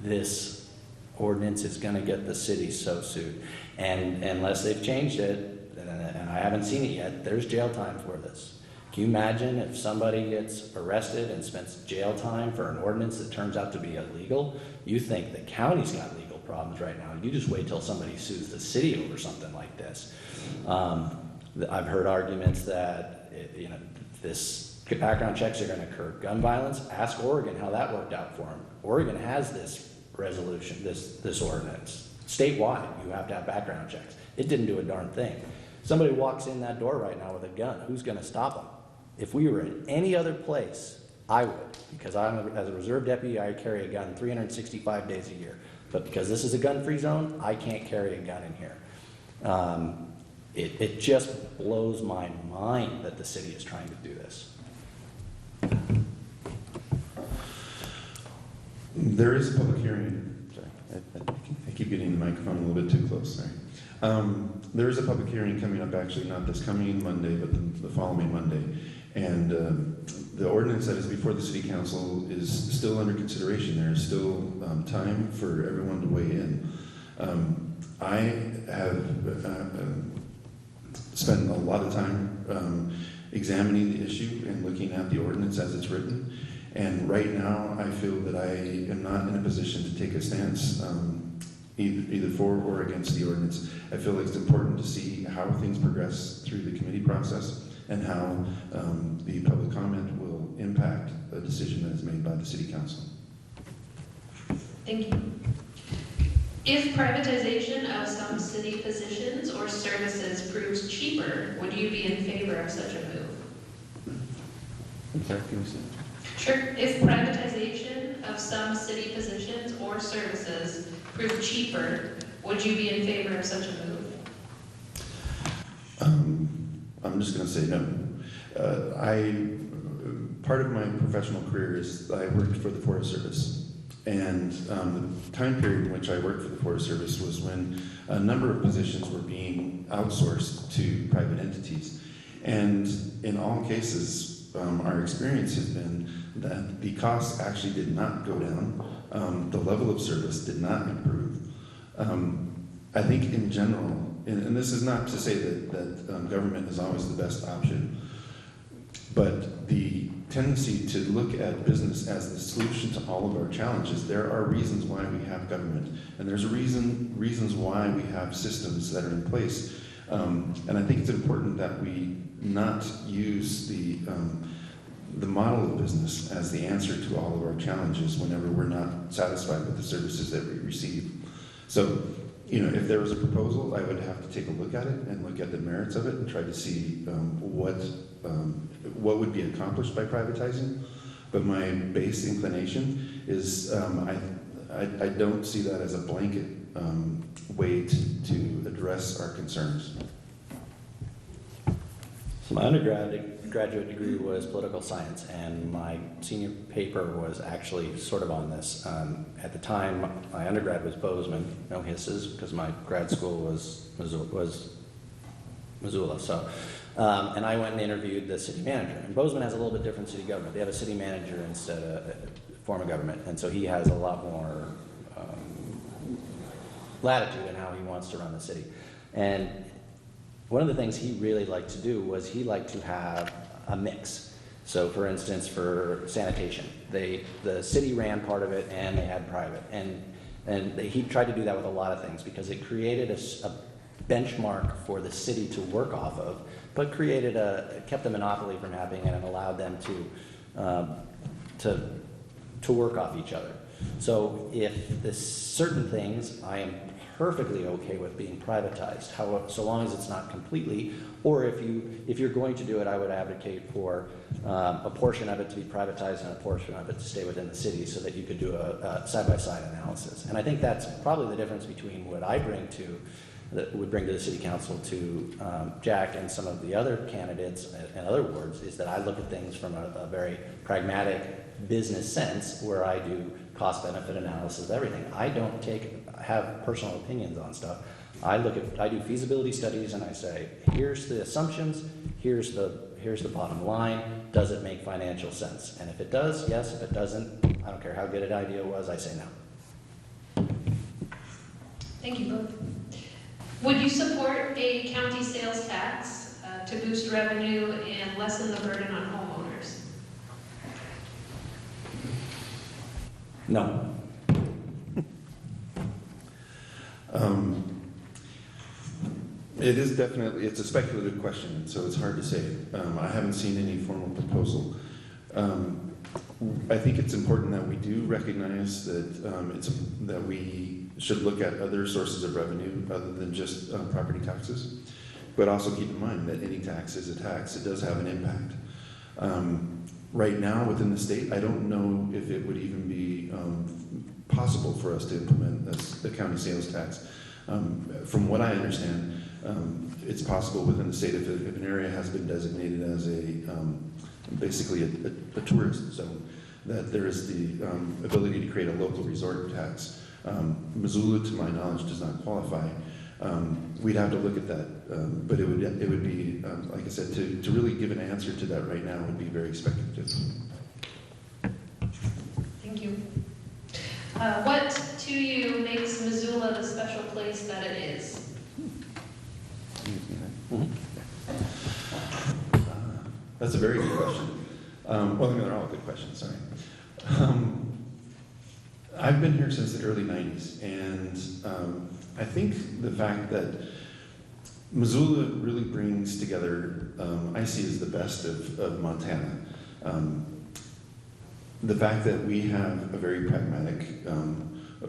This ordinance is going to get the city so sued. And unless they've changed it, and I haven't seen it yet, there's jail time for this. Can you imagine if somebody gets arrested and spends jail time for an ordinance that turns out to be illegal? You think the county's got legal problems right now. You just wait till somebody sues the city over something like this. I've heard arguments that this background checks are going to curb gun violence. Ask Oregon how that worked out for them. Oregon has this resolution, this ordinance. Statewide, you have to have background checks. It didn't do a darn thing. Somebody walks in that door right now with a gun. Who's going to stop them? If we were in any other place, I would, because as a reserve deputy, I carry a gun 365 days a year. But because this is a gun-free zone, I can't carry a gun in here. It just blows my mind that the city is trying to do this. There is a public hearing. Sorry, I keep getting the microphone a little bit too close. Sorry. There is a public hearing coming up, actually, not this coming Monday, but the following Monday. And the ordinance that is before the city council is still under consideration. There is still time for everyone to weigh in. I have spent a lot of time examining the issue and looking at the ordinance as it's written. And right now, I feel that I am not in a position to take a stance either for or against the ordinance. I feel like it's important to see how things progress through the committee process and how the public comment will impact a decision that is made by the city council. Thank you. If privatization of some city positions or services proves cheaper, would you be in favor of such a move? I'm sorry, can you say? Sure. If privatization of some city positions or services proved cheaper, would you be in favor of such a move? I'm just going to say no. Part of my professional career is I worked for the Forest Service. And the time period in which I worked for the Forest Service was when a number of positions were being outsourced to private entities. And in all cases, our experience has been that the costs actually did not go down. The level of service did not improve. I think in general, and this is not to say that government is always the best option, but the tendency to look at business as the solution to all of our challenges, there are reasons why we have government, and there's reasons why we have systems that are in place. And I think it's important that we not use the model of business as the answer to all of our challenges whenever we're not satisfied with the services that we receive. So, if there was a proposal, I would have to take a look at it and look at the merits of it and try to see what would be accomplished by privatizing. But my base inclination is I don't see that as a blanket way to address our concerns. So my undergrad undergraduate degree was political science, and my senior paper was actually sort of on this. At the time, my undergrad was Bozeman, no hisses, because my grad school was Missoula. So, and I went and interviewed the city manager. And Bozeman has a little bit different city government. They have a city manager instead of a form of government, and so he has a lot more latitude in how he wants to run the city. And one of the things he really liked to do was he liked to have a mix. So for instance, for sanitation, the city ran part of it and they had private. And he tried to do that with a lot of things because it created a benchmark for the city to work off of, but kept the monopoly from happening and allowed them to work off each other. So if there's certain things, I am perfectly okay with being privatized, however, so long as it's not completely, or if you're going to do it, I would advocate for a portion of it to be privatized and a portion of it to stay within the city so that you could do a side-by-side analysis. And I think that's probably the difference between what I would bring to the city council to Jack and some of the other candidates and other wards, is that I look at things from a very pragmatic business sense where I do cost-benefit analysis of everything. I don't have personal opinions on stuff. I do feasibility studies and I say, here's the assumptions, here's the bottom line, does it make financial sense? And if it does, yes. If it doesn't, I don't care how good an idea was, I say no. Thank you both. Would you support a county sales tax to boost revenue and lessen the burden on homeowners? No. It's a speculative question, so it's hard to say. I haven't seen any formal proposal. I think it's important that we do recognize that we should look at other sources of revenue other than just property taxes, but also keep in mind that any tax is a tax. It does have an impact. Right now within the state, I don't know if it would even be possible for us to implement the county sales tax. From what I understand, it's possible within the state if an area has been designated as basically a tourist zone, that there is the ability to create a local resort tax. Missoula, to my knowledge, does not qualify. We'd have to look at that, but it would be, like I said, to really give an answer to that right now would be very speculative. Thank you. What to you makes Missoula the special place that it is? That's a very good question. Well, I mean, they're all good questions, sorry. I've been here since the early 90s, and I think the fact that Missoula really brings together, I see as the best of Montana. The fact that we have a very pragmatic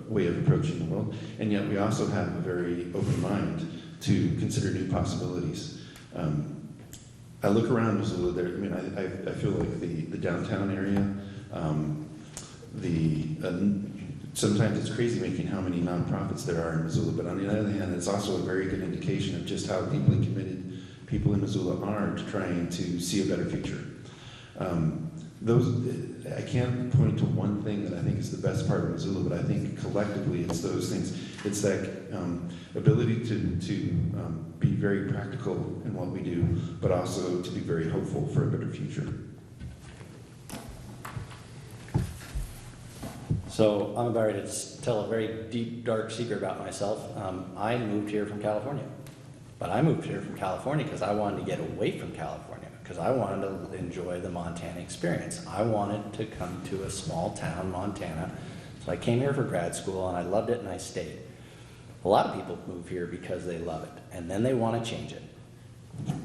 way of approaching the world, and yet we also have a very open mind to consider new possibilities. I look around Missoula there, I mean, I feel like the downtown area, sometimes it's crazy making how many nonprofits there are in Missoula, but on the other hand, it's also a very good indication of just how deeply committed people in Missoula are to trying to see a better future. I can't point to one thing that I think is the best part of Missoula, but I think collectively it's those things. It's that ability to be very practical in what we do, but also to be very hopeful for a better future. So I'm about to tell a very deep, dark secret about myself. I moved here from California, but I moved here from California because I wanted to get away from California, because I wanted to enjoy the Montana experience. I wanted to come to a small town, Montana. So I came here for grad school and I loved it and I stayed. A lot of people move here because they love it and then they want to change it.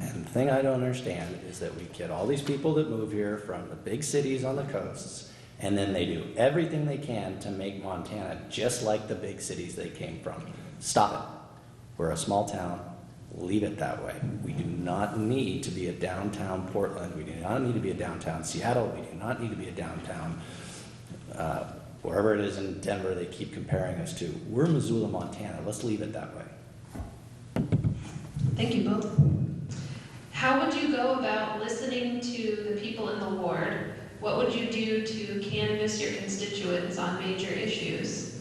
And the thing I don't understand is that we get all these people that move here from the big cities on the coasts, and then they do everything they can to make Montana just like the big cities they came from. Stop it. We're a small town. Leave it that way. We do not need to be a downtown Portland. We do not need to be a downtown Seattle. We do not need to be a downtown wherever it is in Denver they keep comparing us to. We're Missoula, Montana. Let's leave it that way. Thank you both. how would you go about listening to the people in the ward? What would you do to canvass your constituents on major issues?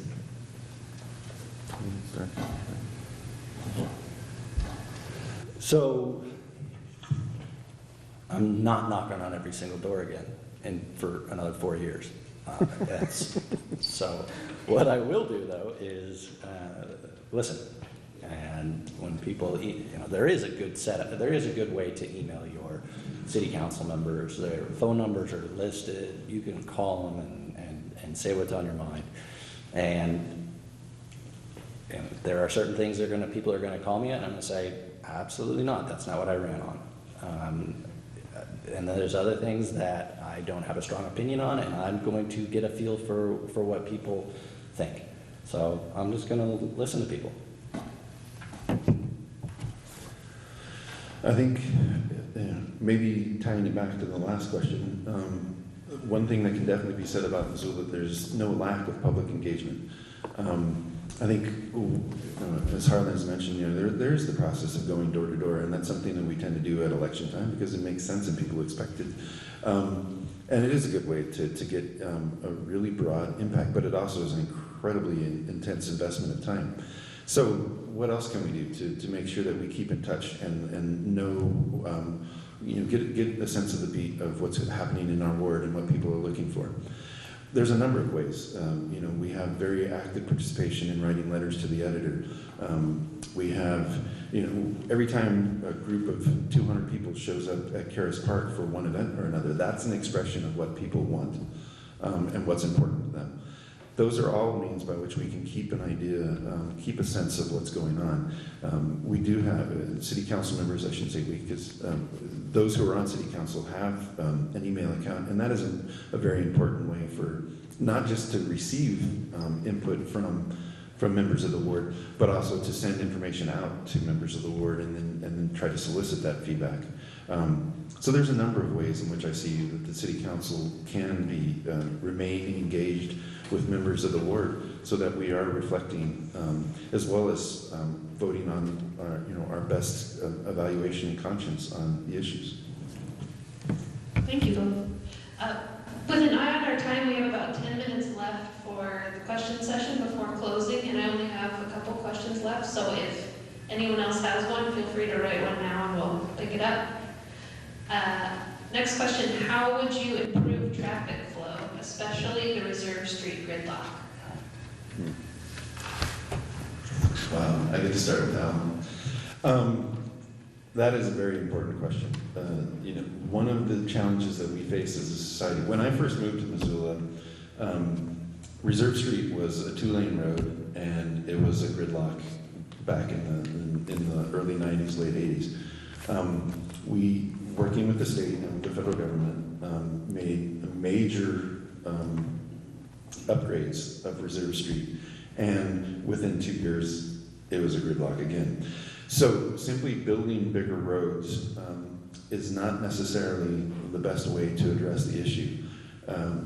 So, I'm not knocking on every single door again, and for another 4 years. So, what I will do though is listen. And when people, there is a good setup. There is a good way to email your city council members. Their phone numbers are listed. You can call them and say what's on your mind. And there are certain things people are going to call me at, and I'm going to say, absolutely not. That's not what I ran on. And then there's other things that I don't have a strong opinion on, and I'm going to get a feel for what people think. So I'm just going to listen to people. I think maybe tying it back to the last question, one thing that can definitely be said about Missoula, there's no lack of public engagement. I think, as Harlan has mentioned, there's the process of going door to door, and that's something that we tend to do at election time because it makes sense and people expect it. And it is a good way to get a really broad impact, but it also is an incredibly intense investment of time. So what else can we do to make sure that we keep in touch and know, get a sense of the beat of what's happening in our ward and what people are looking for? There's a number of ways. We have very active participation in writing letters to the editor. We have, every time a group of 200 people shows up at Karis Park for one event or another, that's an expression of what people want and what's important to them. Those are all means by which we can keep an idea, keep a sense of what's going on. We do have city council members, I shouldn't say we, because those who are on city council have an email account, and that is a very important way for not just to receive input from members of the ward, but also to send information out to members of the ward and then try to solicit that feedback. So there's a number of ways in which I see that the city council can remain engaged with members of the ward, so that we are reflecting, as well as voting on our best evaluation and conscience on the issues. Thank you both. With an eye on our time, we have about 10 minutes left for the question session before closing, and I only have a couple questions left, so if anyone else has one, feel free to write one now and we'll pick it up. Next question, how would you improve traffic flow, especially the Reserve Street gridlock? Wow, I get to start with that one. That is a very important question. One of the challenges that we face as a society, when I first moved to Missoula, Reserve Street was a 2-lane road, and it was a gridlock back in the early 90s, late 80s. We, working with the state and the federal government, made major upgrades of Reserve Street, and within 2 years, it was a gridlock again. So simply building bigger roads is not necessarily the best way to address the issue.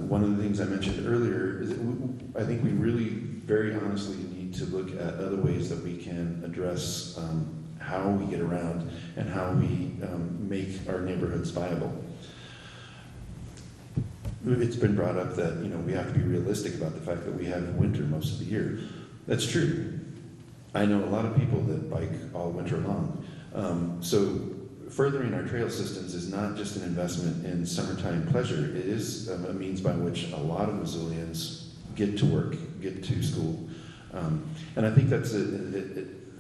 One of the things I mentioned earlier is that I think we really very honestly need to look at other ways that we can address how we get around and how we make our neighborhoods viable. It's been brought up that we have to be realistic about the fact that we have winter most of the year. That's true. I know a lot of people that bike all winter long. So furthering our trail systems is not just an investment in summertime pleasure. It is a means by which a lot of Missoulians get to work, get to school. And I think that's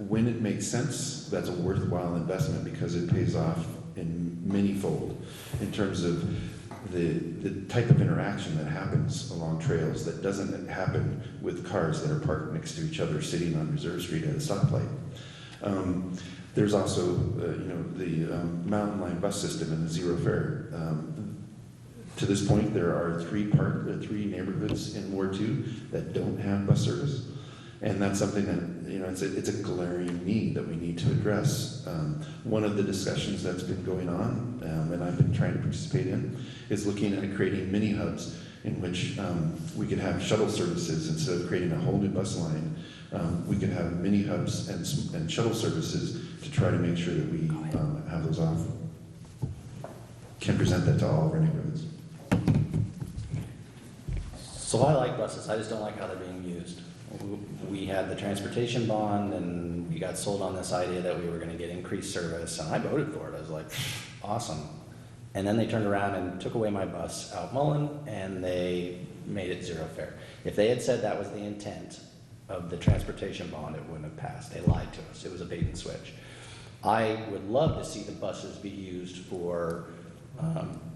when it makes sense, that's a worthwhile investment because it pays off in many-fold in terms of the type of interaction that happens along trails that doesn't happen with cars that are parked next to each other sitting on Reserve Street at a stoplight. There's also the Mountain Line bus system and the zero fare. To this point, there are three neighborhoods in Ward 2 that don't have bus service. And that's something that, it's a glaring need that we need to address. One of the discussions that's been going on, and I've been trying to participate in, is looking at creating mini hubs in which we could have shuttle services instead of creating a whole new bus line. We could have mini hubs and shuttle services to try to make sure that we have those off. implement that to all of our neighborhoods. So I like buses, I just don't like how they're being used. We had the transportation bond, and we got sold on this idea that we were gonna get increased service, and I voted for it. I was like, awesome. And then they turned around and took away my bus out Mullen, and they made it zero fare. If they had said that was the intent of the transportation bond, it wouldn't have passed. They lied to us. It was a bait and switch. I would love to see the buses be used for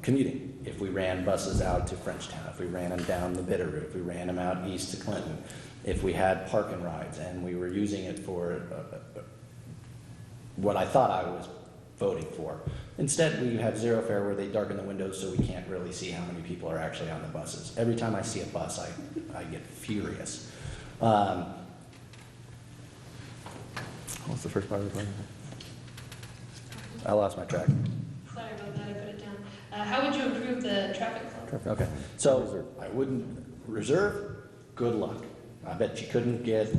commuting. If we ran buses out to Frenchtown, if we ran them down the Bitterroot, if we ran them out east to Clinton, if we had park and rides and we were using it for what I thought I was voting for. Instead, we have zero fare where they darken the windows so we can't really see how many people are actually on the buses. Every time I see a bus, I get furious. What's the first part of the question? I lost my track. Sorry about that, I put it down. How would you improve the traffic flow? Okay, so I wouldn't reserve, good luck. I bet you couldn't get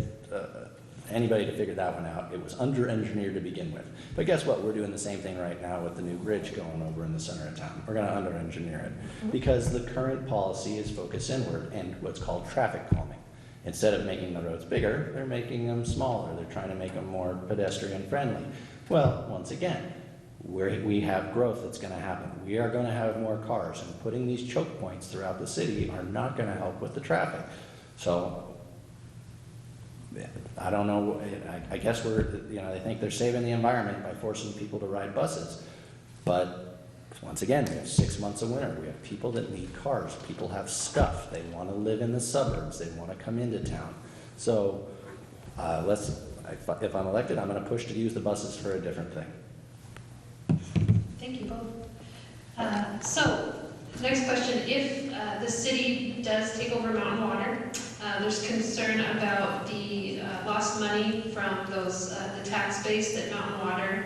anybody to figure that one out. It was under-engineered to begin with. But guess what? We're doing the same thing right now with the new bridge going over in the center of town. We're gonna under-engineer it because the current policy is focus inward and what's called traffic calming. Instead of making the roads bigger, they're making them smaller. They're trying to make them more pedestrian friendly. Well, once again, we have growth that's going to happen. We are going to have more cars, and putting these choke points throughout the city are not going to help with the traffic. So, I don't know, I guess they think they're saving the environment by forcing people to ride buses. But, once again, we have 6 months of winter. We have people that need cars. People have stuff. They want to live in the suburbs. They want to come into town. So, if I'm elected, I'm going to push to use the buses for a different thing. Thank you both. So, next question. If the city does take over Mountain Water, there's concern about the lost money from those the tax base that Mountain Water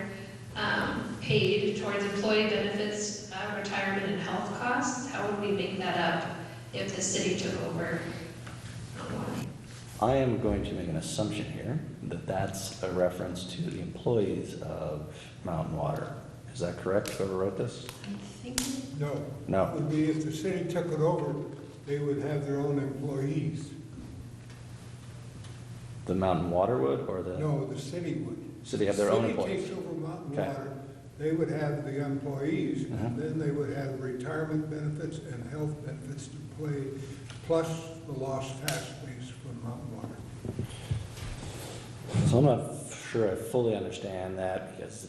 paid towards employee benefits, retirement, and health costs. How would we make that up if the city took over Mountain Water? I am going to make an assumption here that that's a reference to the employees of Mountain Water. Is that correct, whoever wrote this? I think No. No. It would be if the city took it over, they would have their own employees. The Mountain Water would, or the? No, the city would. City have their own The employees? city takes over Mountain Okay. Water, they would have the employees, Mhm. and then they would have retirement benefits and health benefits to play, plus the lost tax base from Mountain Water. So I'm not sure I fully understand that because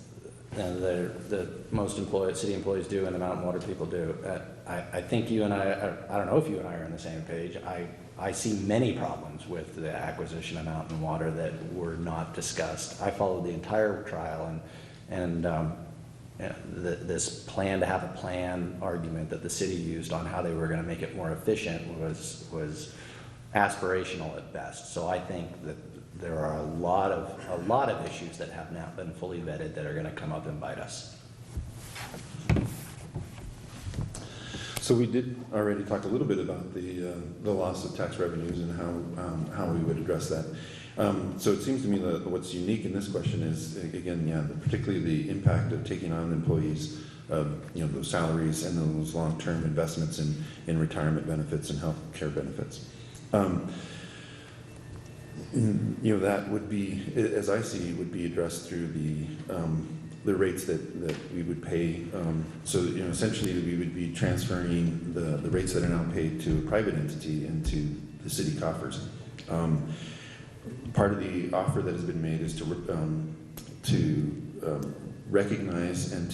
the most city employees do and the Mountain Water people do. I think you and I don't know if you and I are on the same page. I see many problems with the acquisition of Mountain Water that were not discussed. I followed the entire trial and this plan to have a plan argument that the city used on how they were going to make it more efficient was aspirational at best. So I think that there are a lot of issues that have not been fully vetted that are going to come up and bite us. So we did already talk a little bit about the loss of tax revenues and how we would address that. So it seems to me that what's unique in this question is, again, particularly the impact of taking on employees, those salaries and those long-term investments in retirement benefits and health care benefits. That would be, as I see, would be addressed through the rates that we would pay. So essentially we would be transferring the rates that are now paid to a private entity into the city coffers. Part of the offer that has been made is to recognize and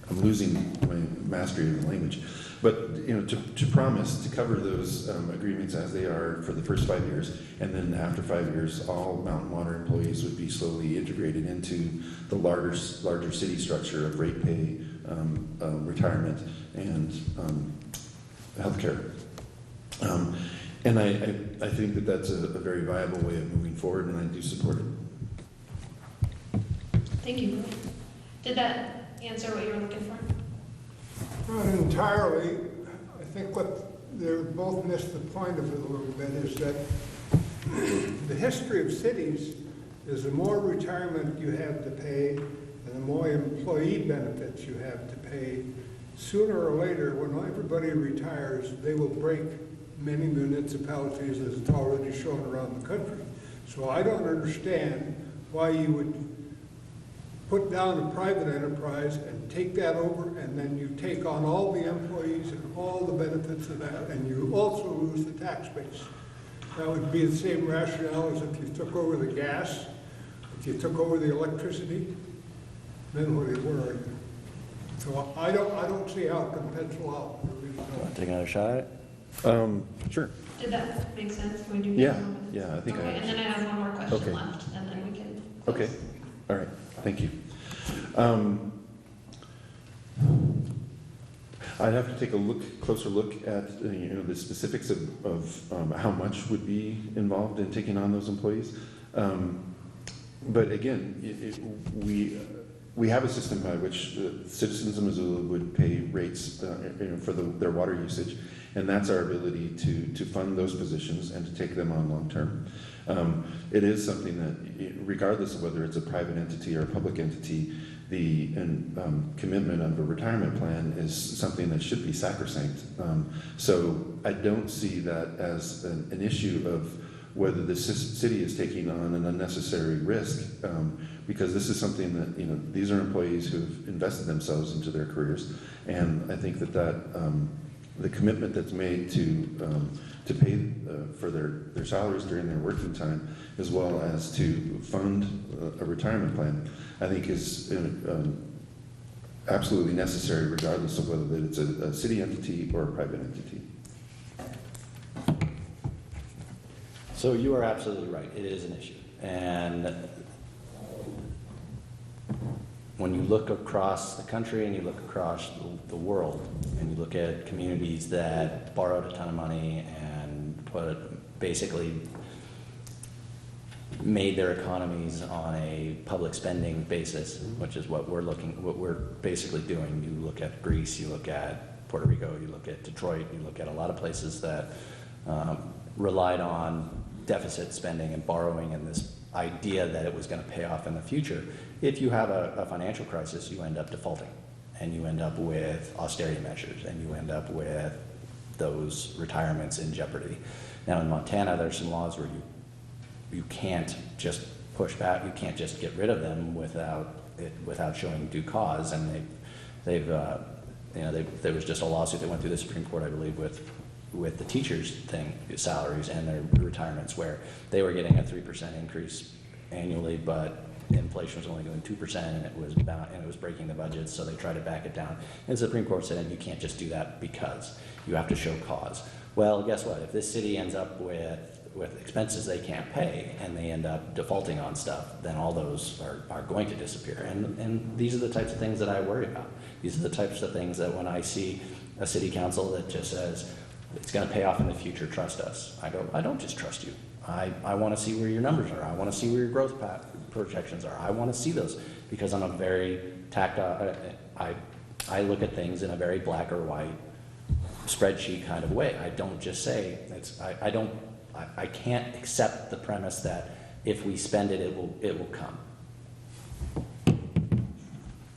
I'm losing my mastery of the language. But to promise to cover those agreements as they are for the first 5 years, and then after 5 years, all Mountain Water employees would be slowly integrated into the larger city structure of rate pay, retirement, and healthcare. And I think that that's a very viable way of moving forward, and I do support it. Thank you. Did that answer what you were looking for? Not entirely. I think what they both missed the point of it a little bit is that the history of cities is the more retirement you have to pay and the more employee benefits you have to pay, sooner or later, when everybody retires, they will break many municipalities, as it's already shown around the country. So I don't understand why you would put down a private enterprise and take that over, and then you take on all the employees and all the benefits of that, and you also lose the tax base. That would be the same rationale as if you took over the gas, if you took over the electricity, then where are you? So I don't see how it can pencil out. I really don't. Take another shot at it? Sure. Did that make sense? Can we do Yeah, that one? yeah, I think I Okay, and then I have one more question Okay. left, and then we can. Okay, close. all right, thank you. I'd have to take a closer look at, the specifics of how much would be involved in taking on those employees. But again, we have a system by which citizens of Missoula would pay rates for their water usage, and that's our ability to fund those positions and to take them on long term. It is something that, regardless of whether it's a private entity or a public entity, the commitment of a retirement plan is something that should be sacrosanct. So I don't see that as an issue of whether the city is taking on an unnecessary risk, because this is something that, these are employees who've invested themselves into their careers, and I think that the commitment that's made to pay for their salaries during their working time, as well as to fund a retirement plan, I think is absolutely necessary, regardless of whether it's a city entity or a private entity. So you are absolutely right. It is an issue. And when you look across the country and you look across the world and you look at communities that borrowed a ton of money and basically made their economies on a public spending basis, which is what we're basically doing. You look at Greece, you look at Puerto Rico, you look at Detroit, you look at a lot of places that relied on deficit spending and borrowing and this idea that it was going to pay off in the future. If you have a financial crisis, you end up defaulting, and you end up with austerity measures, and you end up with those retirements in jeopardy. Now in Montana, there's some laws where you can't just push back, you can't just get rid of them without showing due cause, and there was just a lawsuit that went through the Supreme Court, I believe, with the teachers' salaries and their retirements, where they were getting a 3% increase annually, but inflation was only going 2%, and it was breaking the budget, so they tried to back it down. And the Supreme Court said, you can't just do that because you have to show cause. Well, guess what? If this city ends up with expenses they can't pay and they end up defaulting on stuff, then all those are going to disappear. And these are the types of things that I worry about. These are the types of things that when I see a city council that just says, it's going to pay off in the future, trust us. I don't just trust you. I want to see where your numbers are. I want to see where your growth projections are. I want to see those because I'm a very tactile, I look at things in a very black or white spreadsheet kind of way. I don't just say, I can't accept the premise that if we spend it, it will come.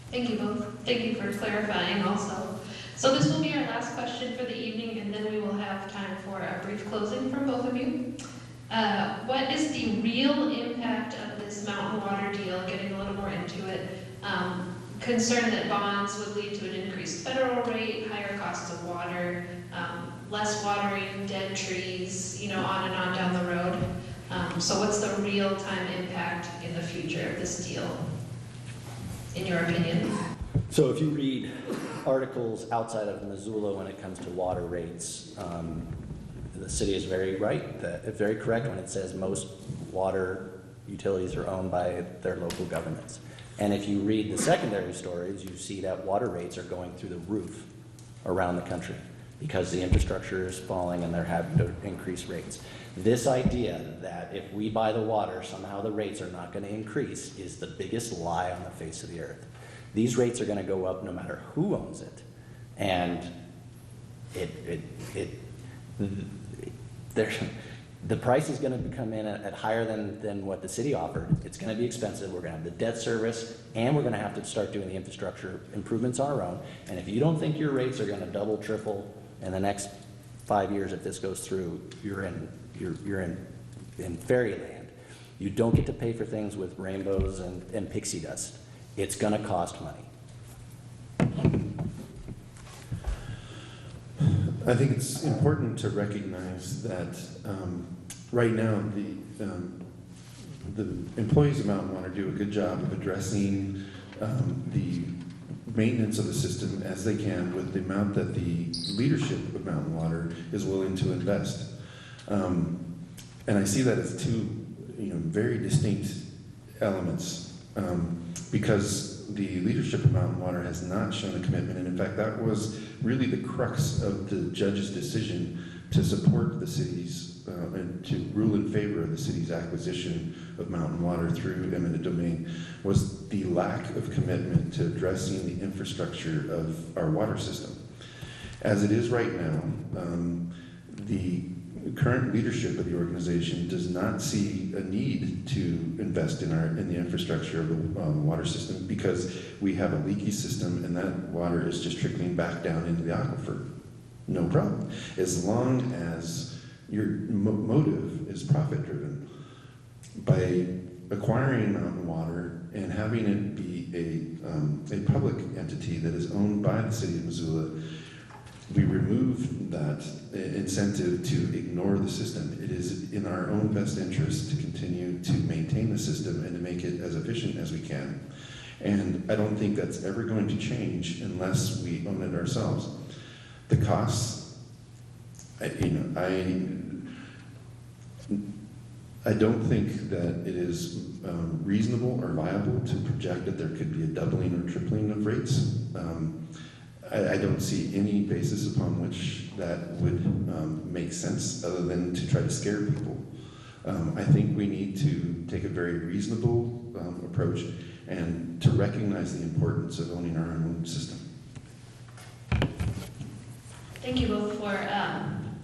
Thank you both. Thank you for clarifying also. So this will be our last question for the evening, and then we will have time for a brief closing from both of you. What is the real impact of this mountain water deal, getting a little more into it? Concern that bonds would lead to an increased federal rate, higher costs of water, less watering, dead trees, on and on down the road. So what's the real-time impact in the future of this deal, in your opinion? So if you read articles outside of Missoula when it comes to water rates, the city is very very correct when it says most water utilities are owned by their local governments. And if you read the secondary stories, you see that water rates are going through the roof around the country because the infrastructure is falling and they're having to increase rates. This idea that if we buy the water, somehow the rates are not going to increase is the biggest lie on the face of the earth. These rates are going to go up no matter who owns it. And The price is gonna come in at higher than what the city offered. It's gonna be expensive. We're gonna have the debt service, and we're gonna have to start doing the infrastructure improvements on our own. And if you don't think your rates are gonna double, triple in the next 5 years if this goes through, you're in fairyland. You don't get to pay for things with rainbows and pixie dust. It's gonna cost money. I think it's important to recognize that right now the employees of Mountain Water do a good job of addressing the maintenance of the system as they can with the amount that the leadership of Mountain Water is willing to invest. And I see that as two very distinct elements because the leadership of Mountain Water has not shown a commitment, and in fact that was really the crux of the judge's decision to support the city's and to rule in favor of the city's acquisition of Mountain Water through eminent domain, was the lack of commitment to addressing the infrastructure of our water system. As it is right now, the current leadership of the organization does not see a need to invest in the infrastructure of the water system because we have a leaky system and that water is just trickling back down into the aquifer. No problem. As long as your motive is profit driven. By acquiring Mountain Water and having it be a public entity that is owned by the city of Missoula, we remove that incentive to ignore the system. It is in our own best interest to continue to maintain the system and to make it as efficient as we can. And I don't think that's ever going to change unless we own it ourselves. The costs, I don't think that it is reasonable or viable to project that there could be a doubling or tripling of rates. I don't see any basis upon which that would make sense other than to try to scare people. I think we need to take a very reasonable approach and to recognize the importance of owning our own system. Thank you both for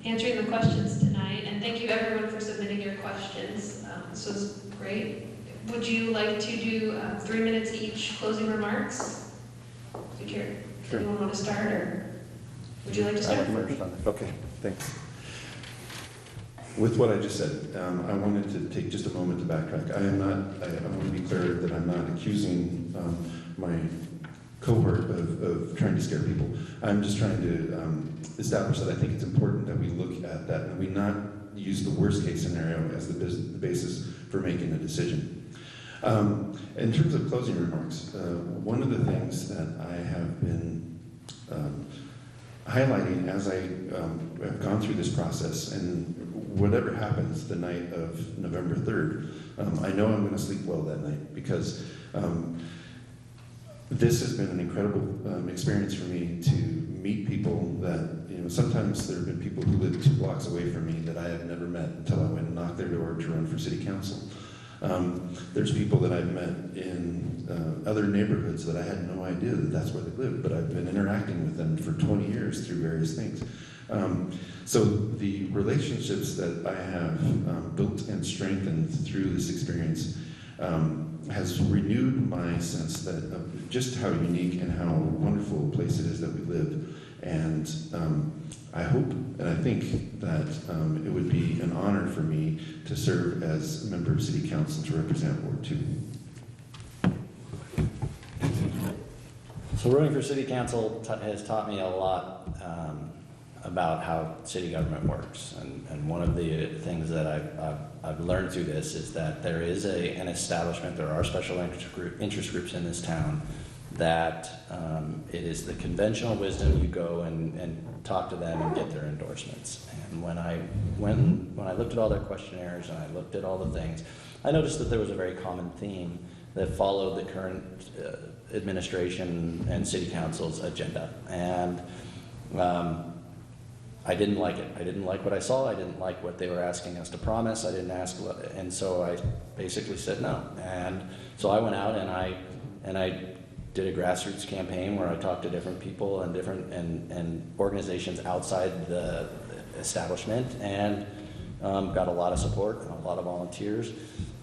answering the questions tonight, and thank you everyone for submitting your questions. This was great. Would you like to do 3 minutes each closing remarks? Do you care? Sure. Anyone want to start, or would you like to start first? Okay, thanks. With what I just said, I wanted to take just a moment to backtrack. I want to be clear that I'm not accusing my cohort of trying to scare people. I'm just trying to establish that I think it's important that we look at that and we not use the worst case scenario as the basis for making a decision. In terms of closing remarks, one of the things that I have been highlighting as I have gone through this process, and whatever happens the night of November 3rd, I know I'm going to sleep well that night because this has been an incredible experience for me to meet people that, sometimes there have been people who live 2 blocks away from me that I have never met until I went and knocked their door to run for city council. There's people that I've met in other neighborhoods that I had no idea that that's where they lived, but I've been interacting with them for 20 years through various things. So the relationships that I have built and strengthened through this experience has renewed my sense that of just how unique and how wonderful a place it is that we live. And I hope and I think that it would be an honor for me to serve as a member of City Council to represent Ward 2. So running for city council has taught me a lot about how city government works. And one of the things that I've learned through this is that there is an establishment, there are special interest groups in this town that it is the conventional wisdom, you go and talk to them and get their endorsements. And when I looked at all their questionnaires and I looked at all the things, I noticed that there was a very common theme that followed the current administration and city council's agenda. And I didn't like it. I didn't like what I saw. I didn't like what they were asking us to promise. I didn't ask, and so I basically said no. And so I went out and I did a grassroots campaign where I talked to different people and different and organizations outside the establishment, and got a lot of support, a lot of volunteers.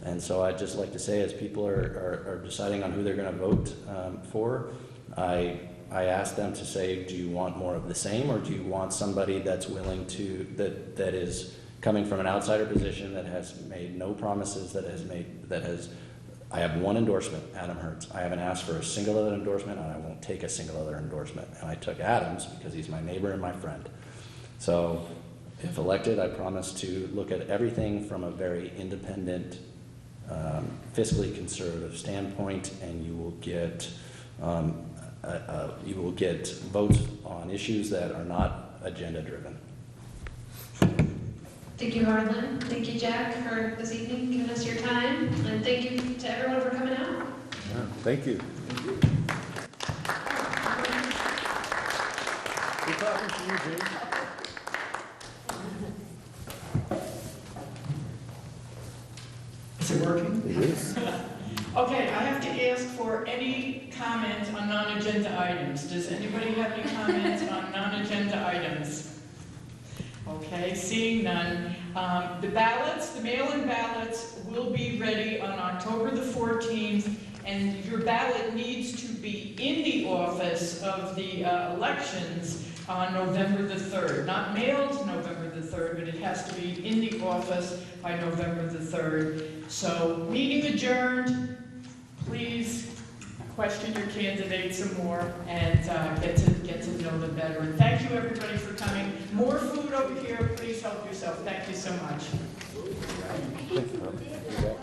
And so I'd just like to say, as people are deciding on who they're going to vote for, I asked them to say, do you want more of the same, or do you want somebody that's willing to, that is coming from an outsider position, that has made no promises, I have one endorsement, Adam Hertz. I haven't asked for a single other endorsement, and I won't take a single other endorsement. And I took Adam's because he's my neighbor and my friend. So if elected, I promise to look at everything from a very independent, fiscally conservative standpoint, and you will get votes on issues that are not agenda driven. Thank you, Harlan. Thank you, Jack, for this evening, giving us your time. And thank you to everyone for coming out. Yeah, thank you. We're talking to you, Jane. Is it working? It is. Okay, I have to ask for any comment on non-agenda items. Does anybody have any comments on non-agenda items? Okay, seeing none. The ballots, the mail-in ballots will be ready on October the 14th, and your ballot needs to be in the office of the elections on November the 3rd. Not mailed November the 3rd, but it has to be in the office by November the 3rd. So, meeting adjourned. Please question your candidates some more and get to know them better. And thank you, everybody, for coming. More food over here. Please help yourself. Thank you so much. Thank you.